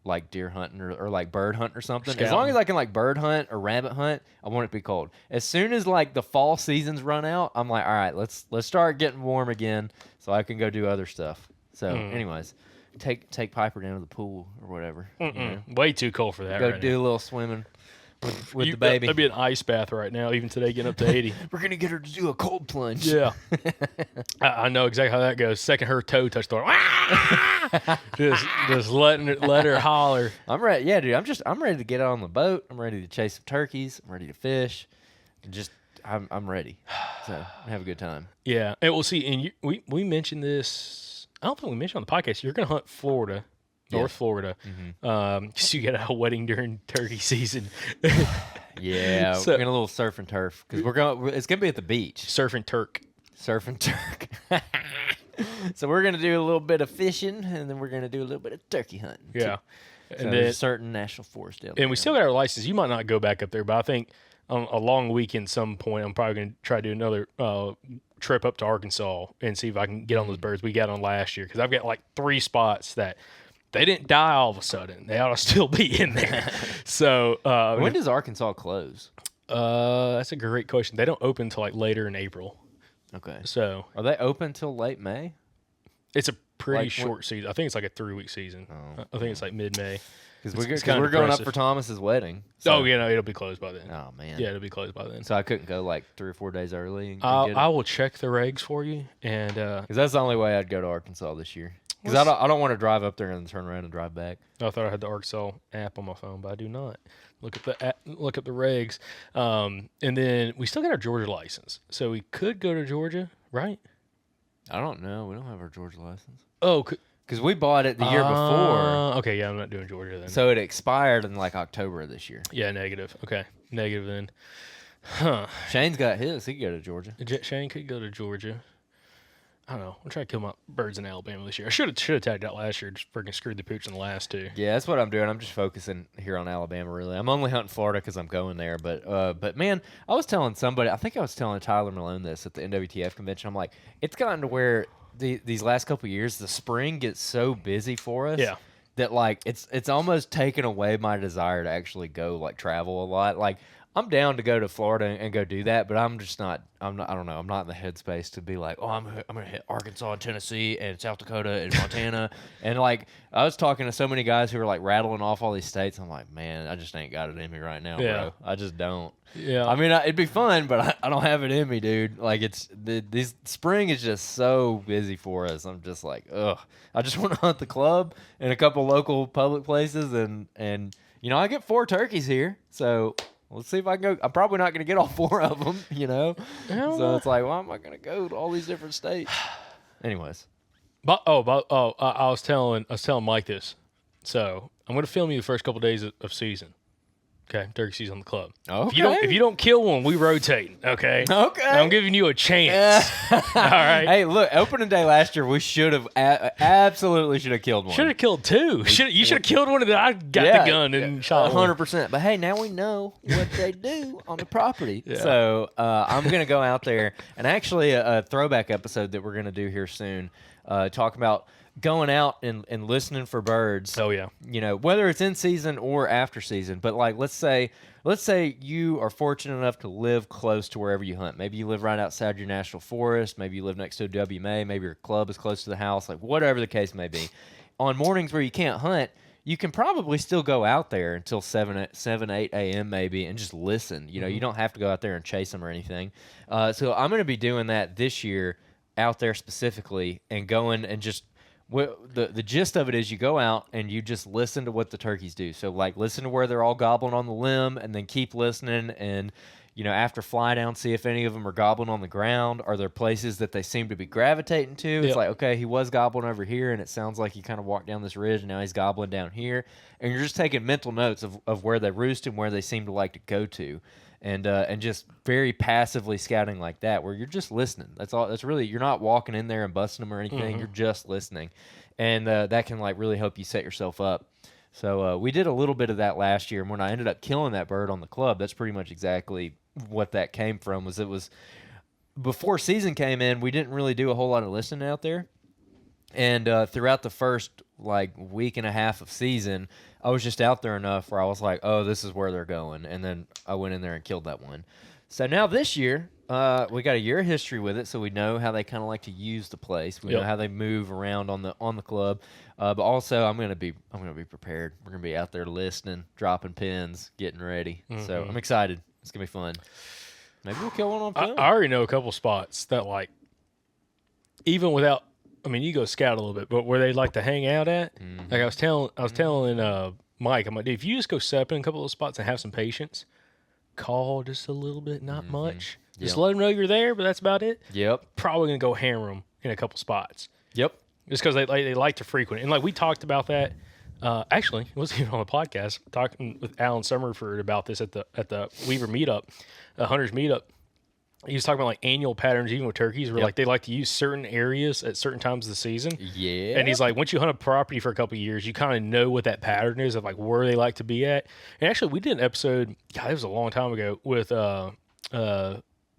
Like deer hunting or like bird hunt or something. Scouting. As long as I can like bird hunt or rabbit hunt, I want it to be cold. As soon as like the fall seasons run out, I'm like, all right, let's start getting warm again so I can go do other stuff. So, anyways, take Piper down to the pool or whatever. Way too cold for that. Go right do now. a little swimming with the baby. That'd be an ice bath right now. Even today, getting up to 80. We're gonna get her to do a cold plunge. Yeah, I know exactly how that goes. Second her toe touched the water. just let her holler. I'm ready. Yeah, dude. I'm ready to get out on the boat. I'm ready to chase some turkeys. I'm ready to fish. I'm ready. So have a good time. Yeah, and we'll see. And we mentioned this. I don't think we mentioned on the podcast. You're gonna hunt Florida. North Florida, because you get a wedding during turkey season. Yeah, So- we're gonna a little surf and turf because it's gonna be at the beach. Surf and Turk. Surf and turk. So we're gonna do a little bit of fishing and then we're gonna do a little bit of turkey hunting. Yeah, So and there's then a certain national forest down there. and we still got our license. You might not go back up there, but I think on a long weekend, some point, I'm probably gonna try to do another trip up to Arkansas and see if I can get on those birds we got on last year. Because I've got like 3 spots that. They didn't die all of a sudden. They ought to still be in there. So when does Arkansas close? that's a great question. They don't open until like later in April. Okay. So Are they open till late May? it's a pretty Like, short season. I think it's like a 3-week season. I think it's like mid-May. Because It's we're kinda going up impressive. for Thomas's wedding. Oh, yeah, no, it'll be closed by then. Oh man. Yeah, it'll be closed by then. So I couldn't go like 3 or 4 days early. And get I it? will check the regs for you. And Because that's the only way I'd go to Arkansas this year. Because I don't want to drive up there and then turn around and drive back. I thought I had the Arkansas app on my phone, but I do not. Look at the app, look up the regs. And then we still got our Georgia license. So we could go to Georgia, right? I don't know. We don't have our Georgia license. Oh, Because we bought it the year before. Okay, yeah, I'm not doing Georgia then. So it expired in like October of this year. Yeah, negative. Okay, negative then. Huh. Shane's got his. He could go to Georgia. Shane could go to Georgia. I don't know. I'm trying to kill my birds in Alabama this year. I should have tagged out last year. Just freaking screwed the pooch in the last 2. Yeah, that's what I'm doing. I'm just focusing here on Alabama, really. I'm only hunting Florida because I'm going there. But man, I was telling somebody, I think I was telling Tyler Malone this at the NWTF convention. I'm like, it's gotten to where these last couple of years, the spring gets so busy for us. Yeah. That like it's almost taken away my desire to actually go like travel a lot. Like I'm down to go to Florida and go do that, but I'm just not. I don't know. I'm not in the headspace to be like, oh, I'm gonna hit Arkansas, and Tennessee, and South Dakota, and Montana, and like I was talking to so many guys who were like rattling off all these states. I'm like, man, I just ain't got it in me right now, Yeah. bro. I just don't. Yeah. I mean, it'd be fun, but I don't have it in me, dude. Like this spring is just so busy for us. I'm just like, ugh. I just want to hunt the club and a couple local public places, and I get 4 turkeys here, so. Let's see if I can go. I'm probably not going to get all 4 of them, So it's like, why am I going to go to all these different states? Anyways. I was telling Mike this. So I'm going to film you the first couple days of season. Okay, turkey season on the club. Okay. If you don't kill one, we rotating. Okay. Okay. I'm giving you a chance. All right. Hey, look, opening day last year, we should have absolutely should have killed one. Should have killed 2. You should have killed one, and then I got the gun and shot 100%. But hey, now we know what they do on the property. Yeah. So I'm gonna go out there and actually a throwback episode that we're gonna do here soon. Talk about going out and listening for birds. Oh yeah. Whether it's in season or after season. But like, let's say you are fortunate enough to live close to wherever you hunt. Maybe you live right outside your national forest. Maybe you live next to a WMA. Maybe your club is close to the house. Like whatever the case may be. On mornings where you can't hunt, you can probably still go out there until 7, 8 a.m. maybe and just listen. You don't have to go out there and chase them or anything. So I'm going to be doing that this year out there specifically and going and just the gist of it is you go out and you just listen to what the turkeys do. So like listen to where they're all gobbling on the limb and then keep listening and after fly down, see if any of them are gobbling on the ground. Are there places that they seem to be gravitating to? It's like, okay, he was gobbling over here, and it sounds like he kind of walked down this ridge, and now he's gobbling down here. And you're just taking mental notes of where they roost and where they seem to like to go to. And just very passively scouting like that, where you're just listening. That's all. That's really, you're not walking in there and busting them or anything. You're just listening, and that can like really help you set yourself up. So we did a little bit of that last year, and when I ended up killing that bird on the club, that's pretty much exactly what that came from. It was before season came in, we didn't really do a whole lot of listening out there, and throughout the first like week and a half of season, I was just out there enough where I was like, oh, this is where they're going. And then I went in there and killed that one. So now this year, we got a year of history with it, so we know how they kind of like to use the place. We know how they move around on the club. But also, I'm gonna be prepared. We're gonna be out there listening, dropping pins, getting ready. So I'm excited. It's gonna be fun. Maybe we'll kill one on film. I already know a couple spots that like, even without. I mean, you go scout a little bit, but where they like to hang out at, like I was telling Mike, I'm like, dude, if you just go set up in a couple of spots and have some patience, call just a little bit, not much. Just let them know you're there, but that's about it. Yep. Probably gonna go hammer them in a couple spots. Yep. Just because they like to frequent, and like we talked about that. Actually, it wasn't even on the podcast. Talking with Alan Summerford about this at the Weaver meetup, Hunters meetup. He was talking about like annual patterns, even with turkeys, where like they like to use certain areas at certain times of the season. Yeah. And he's like, once you hunt a property for a couple of years, you kind of know what that pattern is of like where they like to be at. And actually, we did an episode. God, it was a long time ago with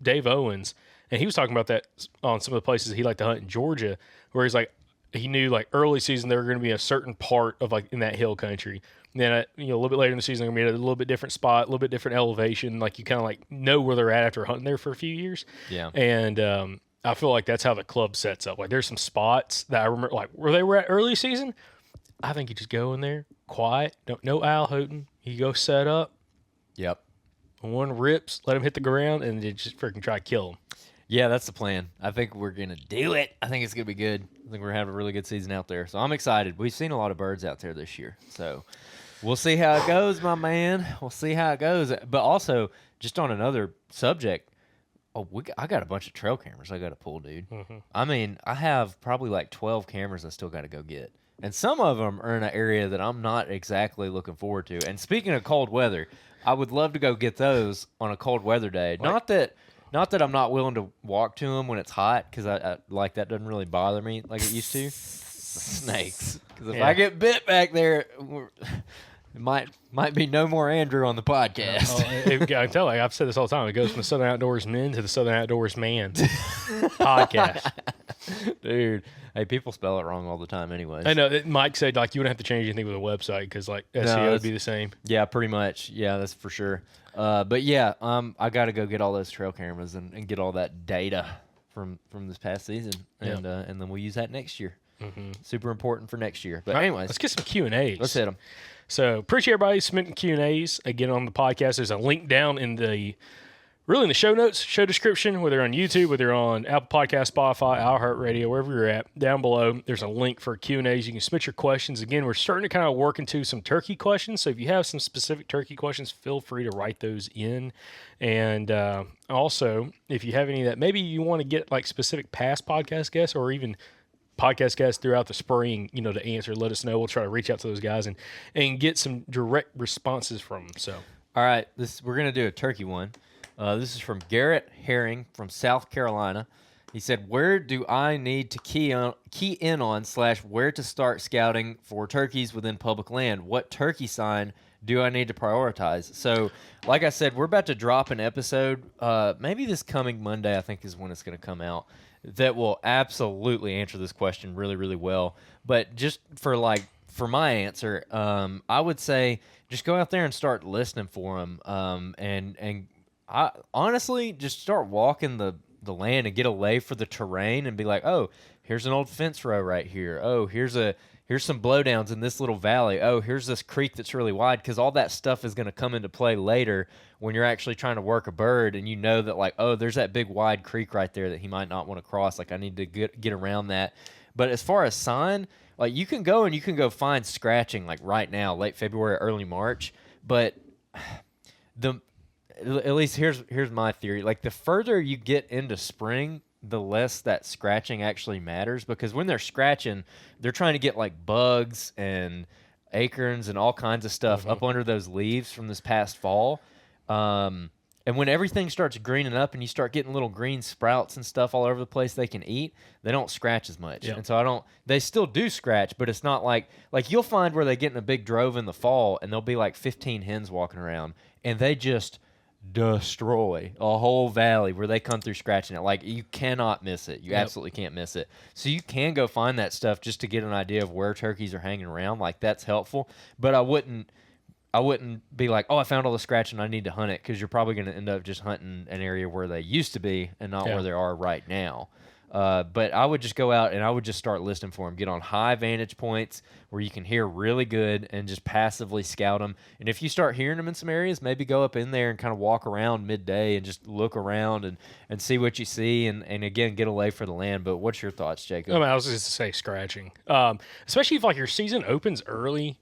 Dave Owens, and he was talking about that on some of the places he liked to hunt in Georgia, where he's like, he knew like early season they were going to be a certain part of like in that hill country. And then a little bit later in the season they're going to be at a little bit different spot, a little bit different elevation. Like you kind of like know where they're at after hunting there for a few years. Yeah. And I feel like that's how the club sets up. Like there's some spots that I remember like where they were at early season. I think you just go in there quiet, no owl hooting. You go set up. Yep. One rips, let him hit the ground, and then just freaking try to kill him. Yeah, that's the plan. I think we're going to do it. I think it's going to be good. I think we're going to have a really good season out there. So I'm excited. We've seen a lot of birds out there this year. So we'll see how it goes, my man. We'll see how it goes. But also, just on another subject, I got a bunch of trail cameras I got to pull, dude. I mean, I have probably like 12 cameras I still got to go get. And some of them are in an area that I'm not exactly looking forward to. And speaking of cold weather, I would love to go get those on a cold weather day. Not that I'm not willing to walk to them when it's hot, because I like that doesn't really bother me like it used to. Snakes, because if I get bit back there, it might be no more Andrew on the podcast. I can tell. Like I've said this all the time. It goes from the Southern Outdoors Men to the Southern Outdoors Man podcast. Dude, hey, people spell it wrong all the time, anyways. I know. Mike said like you wouldn't have to change anything with a website because like SEO would be the same. Yeah, pretty much. Yeah, that's for sure. But yeah, I got to go get all those trail cameras and get all that data from this past season, and then we'll use that next year. Super important for next year. But anyways, let's get some Q&As. Let's hit them. So appreciate everybody submitting Q&As again on the podcast. There's a link down in the show notes, show description, whether on YouTube, whether on Apple Podcast, Spotify, iHeartRadio, wherever you're at. Down below, there's a link for Q&As. You can submit your questions. Again, we're starting to kind of work into some turkey questions. So if you have some specific turkey questions, feel free to write those in. And also, if you have any that maybe you want to get like specific past podcast guests or even podcast guests throughout the spring, to answer, let us know. We'll try to reach out to those guys and get some direct responses from them. So, all right, we're going to do a turkey one. This is from Garrett Herring from South Carolina. He said, where do I need to key in on / where to start scouting for turkeys within public land? What turkey sign do I need to prioritize? So, like I said, we're about to drop an episode. Maybe this coming Monday, I think, is when it's going to come out. That will absolutely answer this question really, really well. But just for my answer, I would say just go out there and start listening for them. And I honestly just start walking the land and get a lay for the terrain and be like, oh, here's an old fence row right here. Oh, here's some blowdowns in this little valley. Oh, here's this creek that's really wide, because all that stuff is going to come into play later when you're actually trying to work a bird and you know that like, oh, there's that big wide creek right there that he might not want to cross. Like I need to get around that. But as far as sign, like you can go find scratching like right now, late February, early March. But at least here's my theory. Like the further you get into spring, the less that scratching actually matters, because when they're scratching, they're trying to get like bugs and acorns and all kinds of stuff up under those leaves from this past fall. And when everything starts greening up and you start getting little green sprouts and stuff all over the place they can eat, they don't scratch as much. Yep. And so they still do scratch, but it's not like you'll find where they get in a big drove in the fall and there'll be like 15 hens walking around and they just destroy a whole valley where they come through scratching it. Like you cannot miss it. You absolutely can't miss it. So you can go find that stuff just to get an idea of where turkeys are hanging around. Like that's helpful, but I wouldn't be like, oh, I found all the scratching, I need to hunt it, because you're probably going to end up just hunting an area where they used to be and not where they are right now. But I would just go out and I would just start listening for them. Get on high vantage points where you can hear really good and just passively scout them. And if you start hearing them in some areas, maybe go up in there and kind of walk around midday and just look around and see what you see. And again, get a lay for the land. But what's your thoughts, Jacob? I was just to say scratching. Especially if like your season opens early,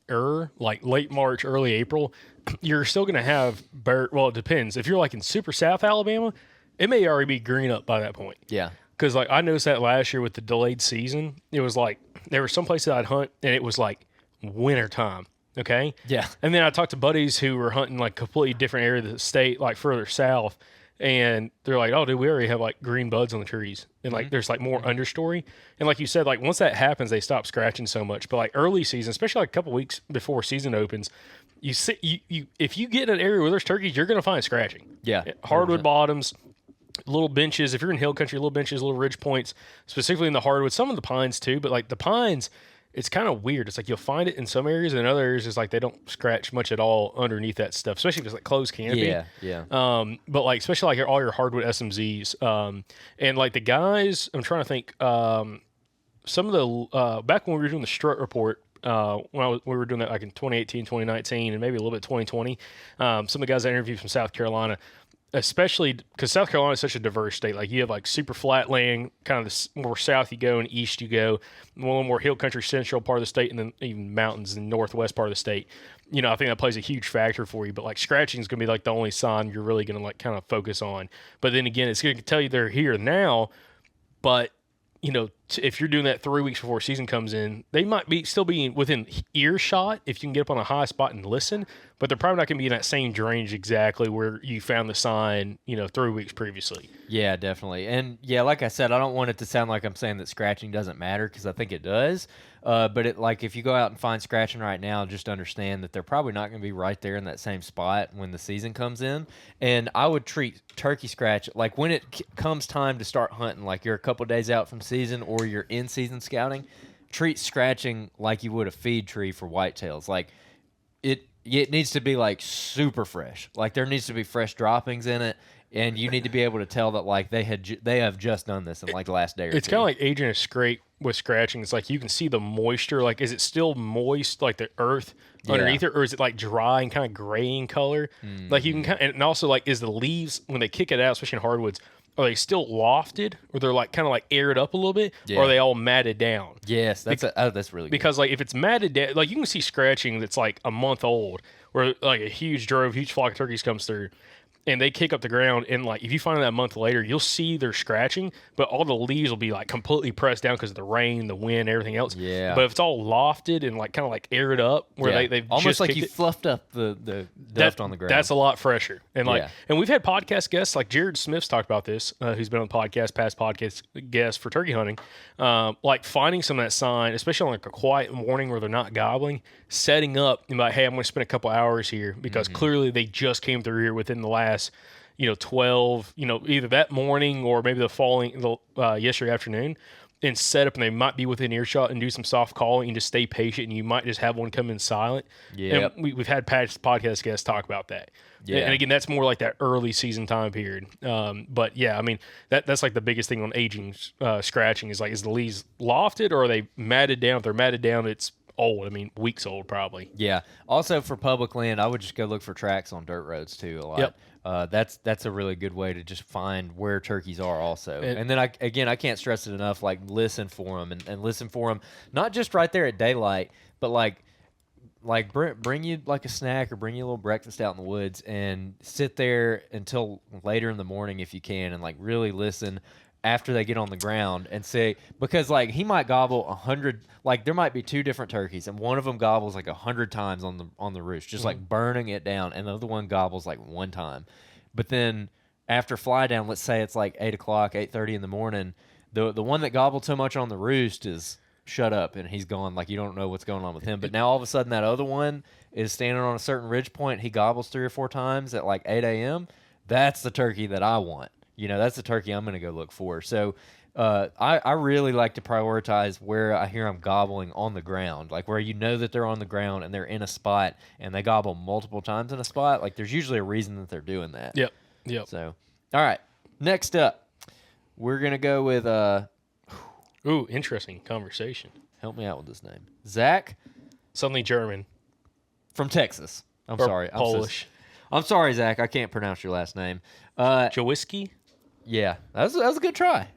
like late March, early April, you're still going to have bird. Well, it depends. If you're like in super South Alabama, it may already be green up by that point. Yeah. Because like I noticed that last year with the delayed season, it was like there were some places I'd hunt and it was like winter time. Okay. Yeah. And then I talked to buddies who were hunting like completely different area of the state, like further south, and they're like, "Oh, dude, we already have like green buds on the trees, and like there's like more understory." And like you said, like once that happens, they stop scratching so much. But like early season, especially like a couple weeks before season opens, you see, you if you get in an area where there's turkeys, you're gonna find scratching. Yeah. Hardwood bottoms. Little benches, if you're in hill country, little benches, little ridge points, specifically in the hardwood, some of the pines too, but like the pines, it's kind of weird. It's like you'll find it in some areas, and in other areas, it's like they don't scratch much at all underneath that stuff, especially if it's like closed canopy. Yeah. But like, especially like all your hardwood SMZs. And like the guys, I'm trying to think, some of the, back when we were doing the strut report, we were doing that like in 2018, 2019, and maybe a little bit 2020, some of the guys I interviewed from South Carolina, especially because South Carolina is such a diverse state. Like you have like super flat land, kind of the more south you go and east you go, a little more hill country central part of the state, and then even mountains in the northwest part of the state. You know, I think that plays a huge factor for you. But like scratching is going to be like the only sign you're really going to like kind of focus on. But then again, it's going to tell you they're here now, but you know, if you're doing that 3 weeks before season comes in, they might be still be within earshot if you can get up on a high spot and listen, but they're probably not going to be in that same range exactly where you found the sign, 3 weeks previously. Yeah, definitely. And yeah, like I said, I don't want it to sound like I'm saying that scratching doesn't matter, because I think it does. But if you go out and find scratching right now, just understand that they're probably not going to be right there in that same spot when the season comes in. And I would treat turkey scratch like when it comes time to start hunting, like you're a couple days out from season or you're in season scouting, treat scratching like you would a feed tree for whitetails. Like it needs to be like super fresh. Like there needs to be fresh droppings in it. And you need to be able to tell that like they have just done this in like the last day or two. It's kind of like aging a scrape with scratching. It's like you can see the moisture. Like, is it still moist, like the earth underneath it, or is it like dry and kind of gray in color? Mm-hmm. Like you can kind of, and also like is the leaves when they kick it out, especially in hardwoods, are they still lofted, or they're like kind of like aired up a little bit, or are they all matted down? Yes, that's really good. Because like if it's matted down, like you can see scratching that's like a month old, where like a huge flock of turkeys comes through, and they kick up the ground, and like if you find that a month later, you'll see they're scratching, but all the leaves will be like completely pressed down because of the rain, the wind, everything else. Yeah. But if it's all lofted and like kind of like aired up, where they've almost just like you fluffed up the dust on the ground. That's a lot fresher. And like, and we've had podcast guests like Jared Smith's talked about this, who's been on the podcast, past podcast guest for turkey hunting, like finding some of that sign, especially on like a quiet morning where they're not gobbling, setting up and like, hey, I'm going to spend a couple hours here because clearly they just came through here within the last 12, either that morning or maybe yesterday afternoon, and set up, and they might be within earshot and do some soft calling and just stay patient, and you might just have one come in silent. Yeah. We've had past podcast guests talk about that. Yeah. And again, that's more like that early season time period. But yeah, I mean, that's like the biggest thing on aging, scratching is like, is the leaves lofted or are they matted down? If they're matted down, it's old. I mean, weeks old probably. Yeah. Also for public land, I would just go look for tracks on dirt roads too a lot. Yep. That's a really good way to just find where turkeys are also. And then I can't stress it enough, like listen for them and listen for them, not just right there at daylight, but like like bring you like a snack or bring you a little breakfast out in the woods and sit there until later in the morning if you can, and like really listen after they get on the ground and say, because like he might gobble 100, like there might be two different turkeys and one of them gobbles like 100 times on the roost, just like burning it down, and the other one gobbles like one time. But then after fly down, let's say it's like 8 o'clock, 8:30 in the morning, the one that gobbled so much on the roost is shut up and he's gone. Like you don't know what's going on with him. But now all of a sudden that other one is standing on a certain ridge point. He gobbles 3 or 4 times at like 8 a.m. That's the turkey that I want. That's the turkey I'm going to go look for. So I really like to prioritize where I hear them gobbling on the ground, like where that they're on the ground and they're in a spot and they gobble multiple times in a spot. Like there's usually a reason that they're doing that. Yep. So, all right. Next up, we're going to go with ooh, interesting conversation. help me out with this name. Zach. Something German. From Texas. I'm or sorry. Polish. I'm sorry, Zach. I can't pronounce your last name. Jawiski? Yeah, that was a good try.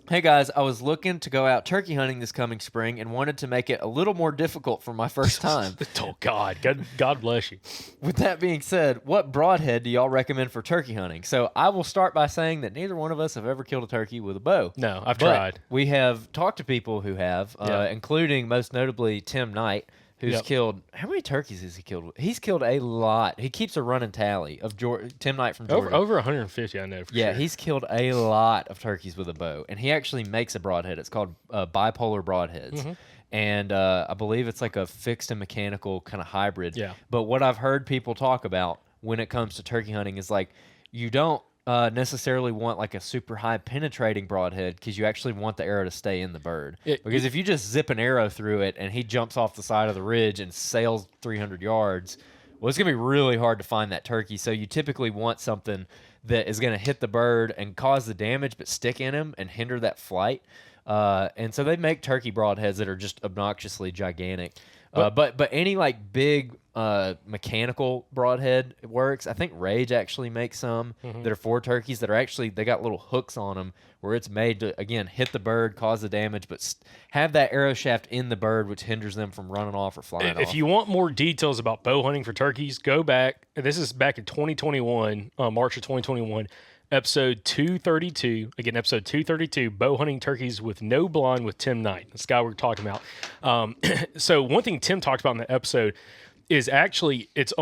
Hey guys, I was looking to go out turkey hunting this coming spring and wanted to make it a little more difficult for my first time. Oh God bless you. With that being said, what broadhead do y'all recommend for turkey hunting? So I will start by saying that neither one of us have ever killed a turkey with a bow. No, I've But tried. we have talked to people who have, including most notably Tim Knight, who's killed. How many turkeys has he killed? He's killed a lot. He keeps a running tally of Tim Knight from Georgia. Over 150, I know for sure. He's killed a lot of turkeys with a bow, and he actually makes a broadhead. It's called bipolar broadheads, and I believe it's like a fixed and mechanical kind of hybrid. Yeah. But what I've heard people talk about when it comes to turkey hunting is like you don't necessarily want like a super high penetrating broadhead because you actually want the arrow to stay in the bird. Because if you just zip an arrow through it and he jumps off the side of the ridge and sails 300 yards, well, it's going to be really hard to find that turkey. So you typically want something that is going to hit the bird and cause the damage but stick in him and hinder that flight. And so they make turkey broadheads that are just obnoxiously gigantic. But any like big mechanical broadhead works. I think Rage actually makes some that are for turkeys that are actually, they got little hooks on them where it's made to, again, hit the bird, cause the damage, but have that arrow shaft in the bird, which hinders them from running off or flying off. If you want more details about bow hunting for turkeys, go back. This is back in 2021, March of 2021. Episode 232, again, episode 232, bow hunting turkeys with no blind with Tim Knight. This guy we're talking about. So one thing Tim talked about in the episode is actually it's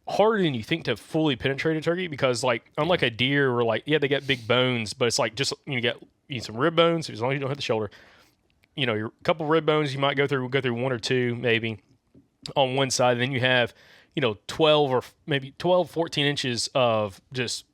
harder than you think to fully penetrate a turkey because, like, unlike a deer where, like, yeah, they got big bones, but it's like just you need some rib bones as long as you don't hit the shoulder. Your couple rib bones you might go through one or two maybe on one side. And then you have 12 or maybe 12, 14 inches of just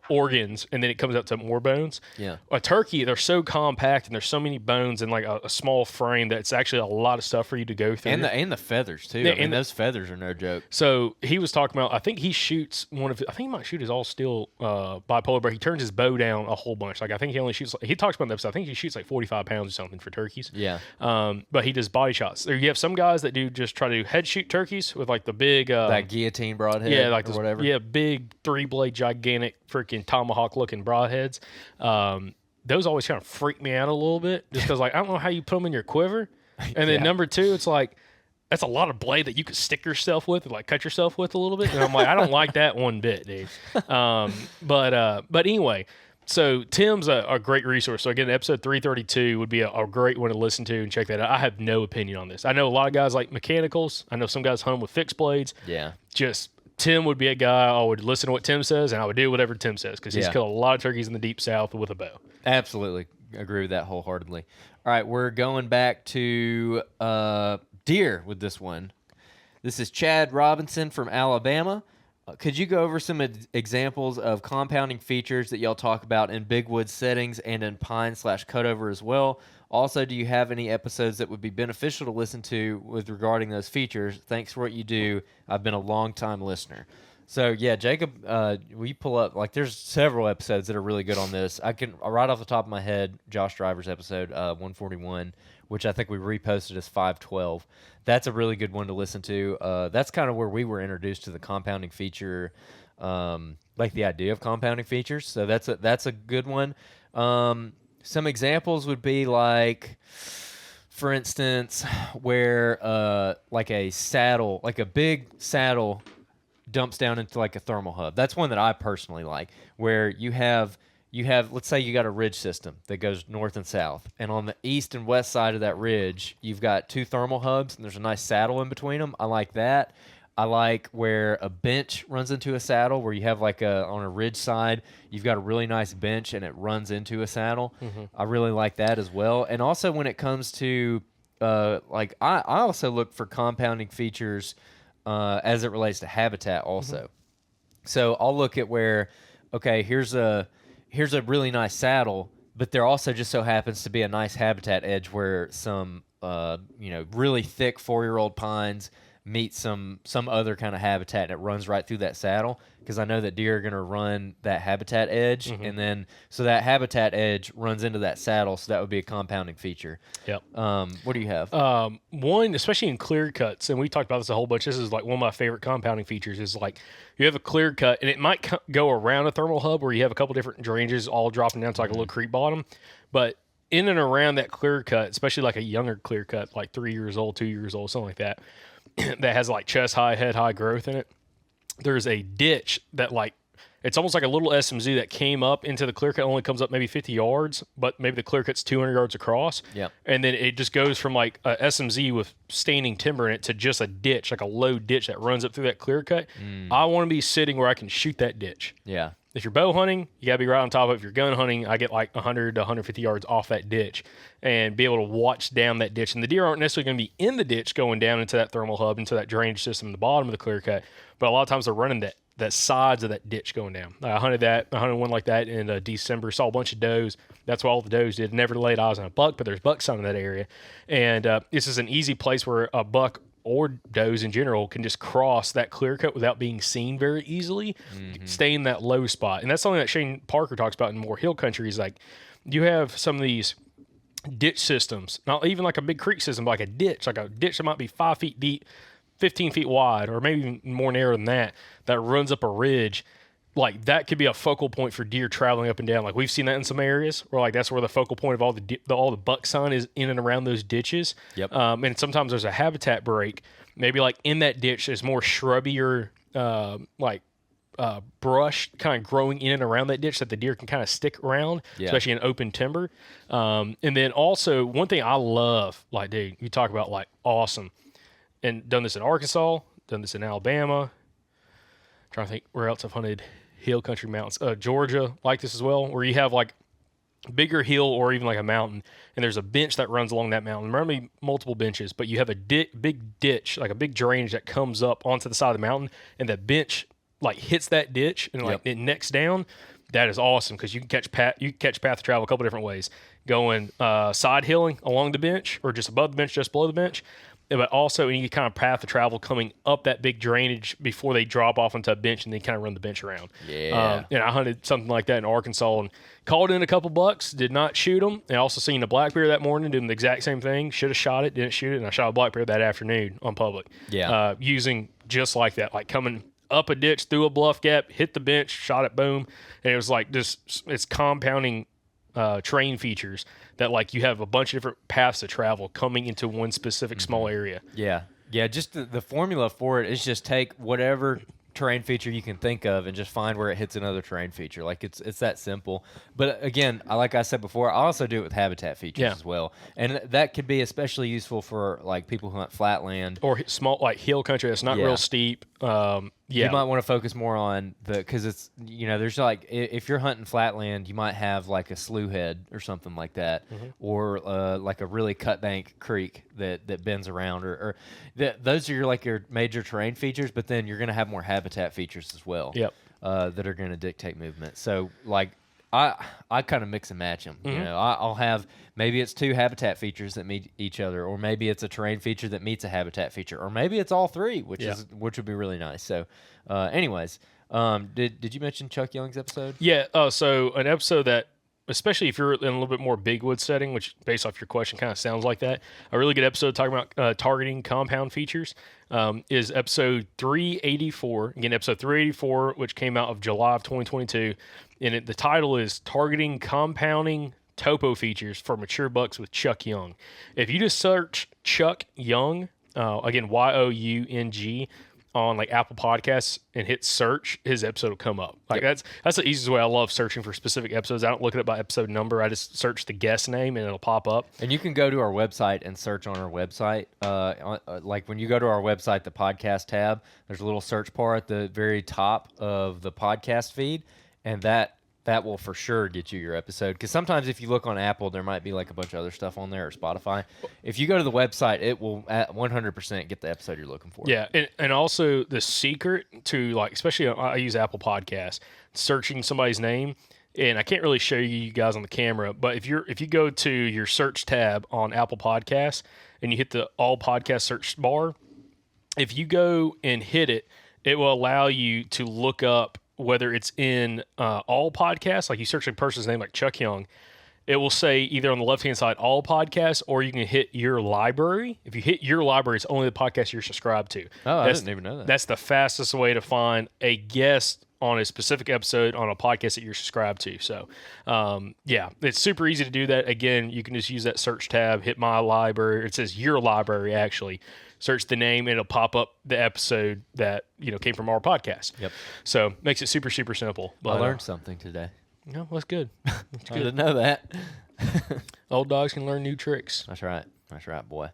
organs, and then it comes up to more bones. Yeah. A turkey, they're so compact and there's so many bones in like a small frame that it's actually a lot of stuff for you to go through. And the feathers too. Yeah, I mean, those feathers are no joke. So he was talking about, I think he shoots I think he might shoot his all steel bipolar, but he turns his bow down a whole bunch. Like I think he only shoots, he talks about in the episode, I think he shoots like 45 pounds or something for turkeys. Yeah. But he does body shots. You have some guys that do just try to head shoot turkeys with like the big that guillotine broadhead, yeah, like or whatever. Yeah, big 3-blade gigantic freaking tomahawk looking broadheads. Those always kind of freak me out a little bit just because, like, I don't know how you put them in your quiver. And then number two, it's like that's a lot of blade that you could stick yourself with and like cut yourself with a little bit. And I'm like, I don't like that one bit, dude. But anyway, so Tim's a great resource. So again, episode 332 would be a great one to listen to and check that out. I have no opinion on this. I know a lot of guys like mechanicals. I know some guys hunt with fixed blades. Yeah. Just Tim would be a guy I would listen to what Tim says, and I would do whatever Tim says because he's killed a lot of turkeys in the deep south with a bow. Absolutely. Agree with that wholeheartedly. All right, we're going back to deer with this one. This is Chad Robinson from Alabama. Could you go over some examples of compounding features that y'all talk about in big wood settings and in pine/cutover as well? Also, do you have any episodes that would be beneficial to listen to with regarding those features? Thanks for what you do. I've been a long-time listener. So, yeah, Jacob, we pull up, like, there's several episodes that are really good on this. I can, right off the top of my head, Josh Driver's episode 141, which I think we reposted as 512. That's a really good one to listen to. That's kind of where we were introduced to the compounding feature, like the idea of compounding features. So that's a good one. Some examples would be like for instance, where like a saddle, like a big saddle dumps down into like a thermal hub. That's one that I personally like, where you have let's say you got a ridge system that goes north and south, and on the east and west side of that ridge you've got two thermal hubs and there's a nice saddle in between them. I like that. I like where a bench runs into a saddle, where you have like on a ridge side you've got a really nice bench and it runs into a saddle. I really like that as well. And also when it comes to like I also look for compounding features as it relates to habitat also. So I'll look at where, okay, here's a really nice saddle, but there also just so happens to be a nice habitat edge where some really thick 4-year-old pines meet some other kind of habitat and it runs right through that saddle, because I know that deer are going to run that habitat edge, and then so that habitat edge runs into that saddle, so that would be a compounding feature. Yep. What do you have? One, especially in clear cuts, and we talked about this a whole bunch. This is like one of my favorite compounding features. Is like you have a clear cut, and it might go around a thermal hub where you have a couple different drainages all dropping down to like a little creek bottom, but in and around that clear cut, especially like a younger clear cut, like 3 years old, 2 years old, something like that, that has like chest high, head high growth in it. There's a ditch that like it's almost like a little SMZ that came up into the clear cut, only comes up maybe 50 yards, but maybe the clear cut's 200 yards across. Yep. And then it just goes from like a SMZ with standing timber in it to just a ditch, like a low ditch that runs up through that clear cut. I want to be sitting where I can shoot that ditch. Yeah. If you're bow hunting, you got to be right on top of it. If you're gun hunting, I get like 100 to 150 yards off that ditch and be able to watch down that ditch. And the deer aren't necessarily going to be in the ditch going down into that thermal hub, into that drainage system in the bottom of the clear cut, but a lot of times they're running that sides of that ditch going down. I hunted one like that in December, saw a bunch of does. That's what all the does did. Never laid eyes on a buck, but there's bucks on in that area. And this is an easy place where a buck or does in general can just cross that clear cut without being seen very easily, stay in that low spot. And that's something that Shane Parker talks about in more hill country, is like you have some of these ditch systems, not even like a big creek system, but like a ditch that might be 5 feet deep, 15 feet wide, or maybe even more narrow than that runs up a ridge. Like that could be a focal point for deer traveling up and down. Like we've seen that in some areas where like that's where the focal point of all the buck sign is, in and around those ditches. Yep. And sometimes there's a habitat break. Maybe like in that ditch there's more shrubbier brush kind of growing in and around that ditch that the deer can kind of stick around, especially in open timber. And then also one thing I love, like dude, you talk about like awesome, and done this in Arkansas, done this in Alabama. Trying to think where else I've hunted hill country mountains. Georgia, like this as well, where you have like bigger hill or even like a mountain, and there's a bench that runs along that mountain. There might be multiple benches, but you have a big ditch, like a big drainage that comes up onto the side of the mountain, and the bench like hits that ditch and like it necks down. That is awesome because you can catch path of travel a couple different ways, going side hilling along the bench or just above the bench, just below the bench. But also any kind of path of travel coming up that big drainage before they drop off onto a bench and then kind of run the bench around. Yeah. And I hunted something like that in Arkansas and called in a couple bucks, did not shoot them. And I also seen a black bear that morning doing the exact same thing. Should have shot it, didn't shoot it. And I shot a black bear that afternoon on public. Yeah. Using just like that, like coming up a ditch, through a bluff gap, hit the bench, shot it, boom. And it was like just, it's compounding terrain features that like you have a bunch of different paths to travel coming into one specific small area. Yeah. Just the formula for it is just take whatever terrain feature you can think of and just find where it hits another terrain feature. Like it's that simple. But again, like I said before, I also do it with habitat features as well, and that could be especially useful for like people who hunt flatland or small like hill country that's not real steep. You might want to focus more on because it's there's like if you're hunting flatland, you might have like a slough head or something like that, or like a really cut bank creek that bends around, or those are your major terrain features. But then you're going to have more habitat features as well. Yep. That are going to dictate movement. So like I kind of mix and match them. I'll have maybe it's two habitat features that meet each other, or maybe it's a terrain feature that meets a habitat feature, or maybe it's all three, which would be really nice. So, anyways, did you mention Chuck Young's episode? Yeah. So an episode that, especially if you're in a little bit more big wood setting, which based off your question kind of sounds like that, a really good episode talking about targeting compound features is episode 384. Again, episode 384, which came out of July of 2022. And the title is Targeting Compounding topo features for mature bucks with Chuck Young. If you just search Chuck Young, again, Young, on like Apple Podcasts and hit search, his episode will come up. Like that's the easiest way. I love searching for specific episodes. I don't look at it by episode number. I just search the guest name and it'll pop up. And you can go to our website and search on our website. Like when you go to our website, the podcast tab, there's a little search bar at the very top of the podcast feed, and that will for sure get you your episode. Because sometimes if you look on Apple, there might be like a bunch of other stuff on there, or Spotify. If you go to the website, it will at 100% get the episode you're looking for. Yeah, and also the secret to, like, especially I use Apple Podcasts, searching somebody's name, and I can't really show you guys on the camera, but if you go to your search tab on Apple Podcasts and you hit the all podcast search bar, if you go and hit it, it will allow you to look up whether it's in all podcasts, like you search a person's name like Chuck Young, it will say either on the left-hand side, all podcasts, or you can hit your library. If you hit your library, it's only the podcast you're subscribed to. Oh, I didn't even know that. That's the fastest way to find a guest on a specific episode on a podcast that you're subscribed to. So, yeah, it's super easy to do that. Again, you can just use that search tab, hit my library. It says your library, actually. Search the name, and it'll pop up the episode that came from our podcast. Yep. So makes it super, super simple. But, I learned something today. No, that's good. I didn't know that. Old dogs can learn new tricks. That's right. That's right, boy.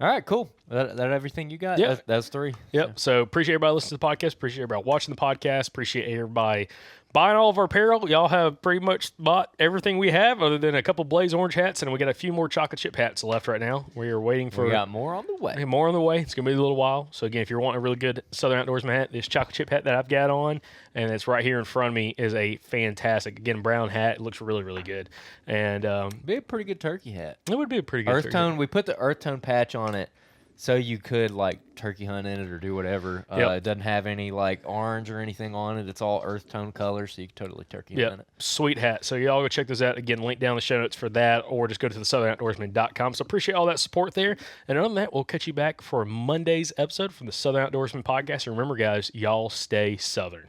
All right, cool. That everything you got? Yeah. That's 3. Yep. So appreciate everybody listening to the podcast. Appreciate everybody watching the podcast. Appreciate everybody buying all of our apparel. Y'all have pretty much bought everything we have other than a couple Blaze Orange hats, and we got a few more chocolate chip hats left right now. We are waiting for... We got more on the way. More on the way. It's going to be a little while. So, again, if you're wanting a really good Southern Outdoorsman hat, this chocolate chip hat that I've got on, and it's right here in front of me, is a fantastic, again, brown hat. It looks really, really good. And be a pretty good turkey hat. It would be a pretty good Earth tone. We put the earth tone patch on it so you could like turkey hunt in it or do whatever. It doesn't have any like orange or anything on it. It's all earth tone color, so you can totally turkey hunt in it. Sweet hat. So y'all go check those out. Again, link down in the show notes for that, or just go to the southernoutdoorsman.com. So appreciate all that support there. And other than that, we'll catch you back for Monday's episode from the Southern Outdoorsman podcast. And remember, guys, y'all stay Southern.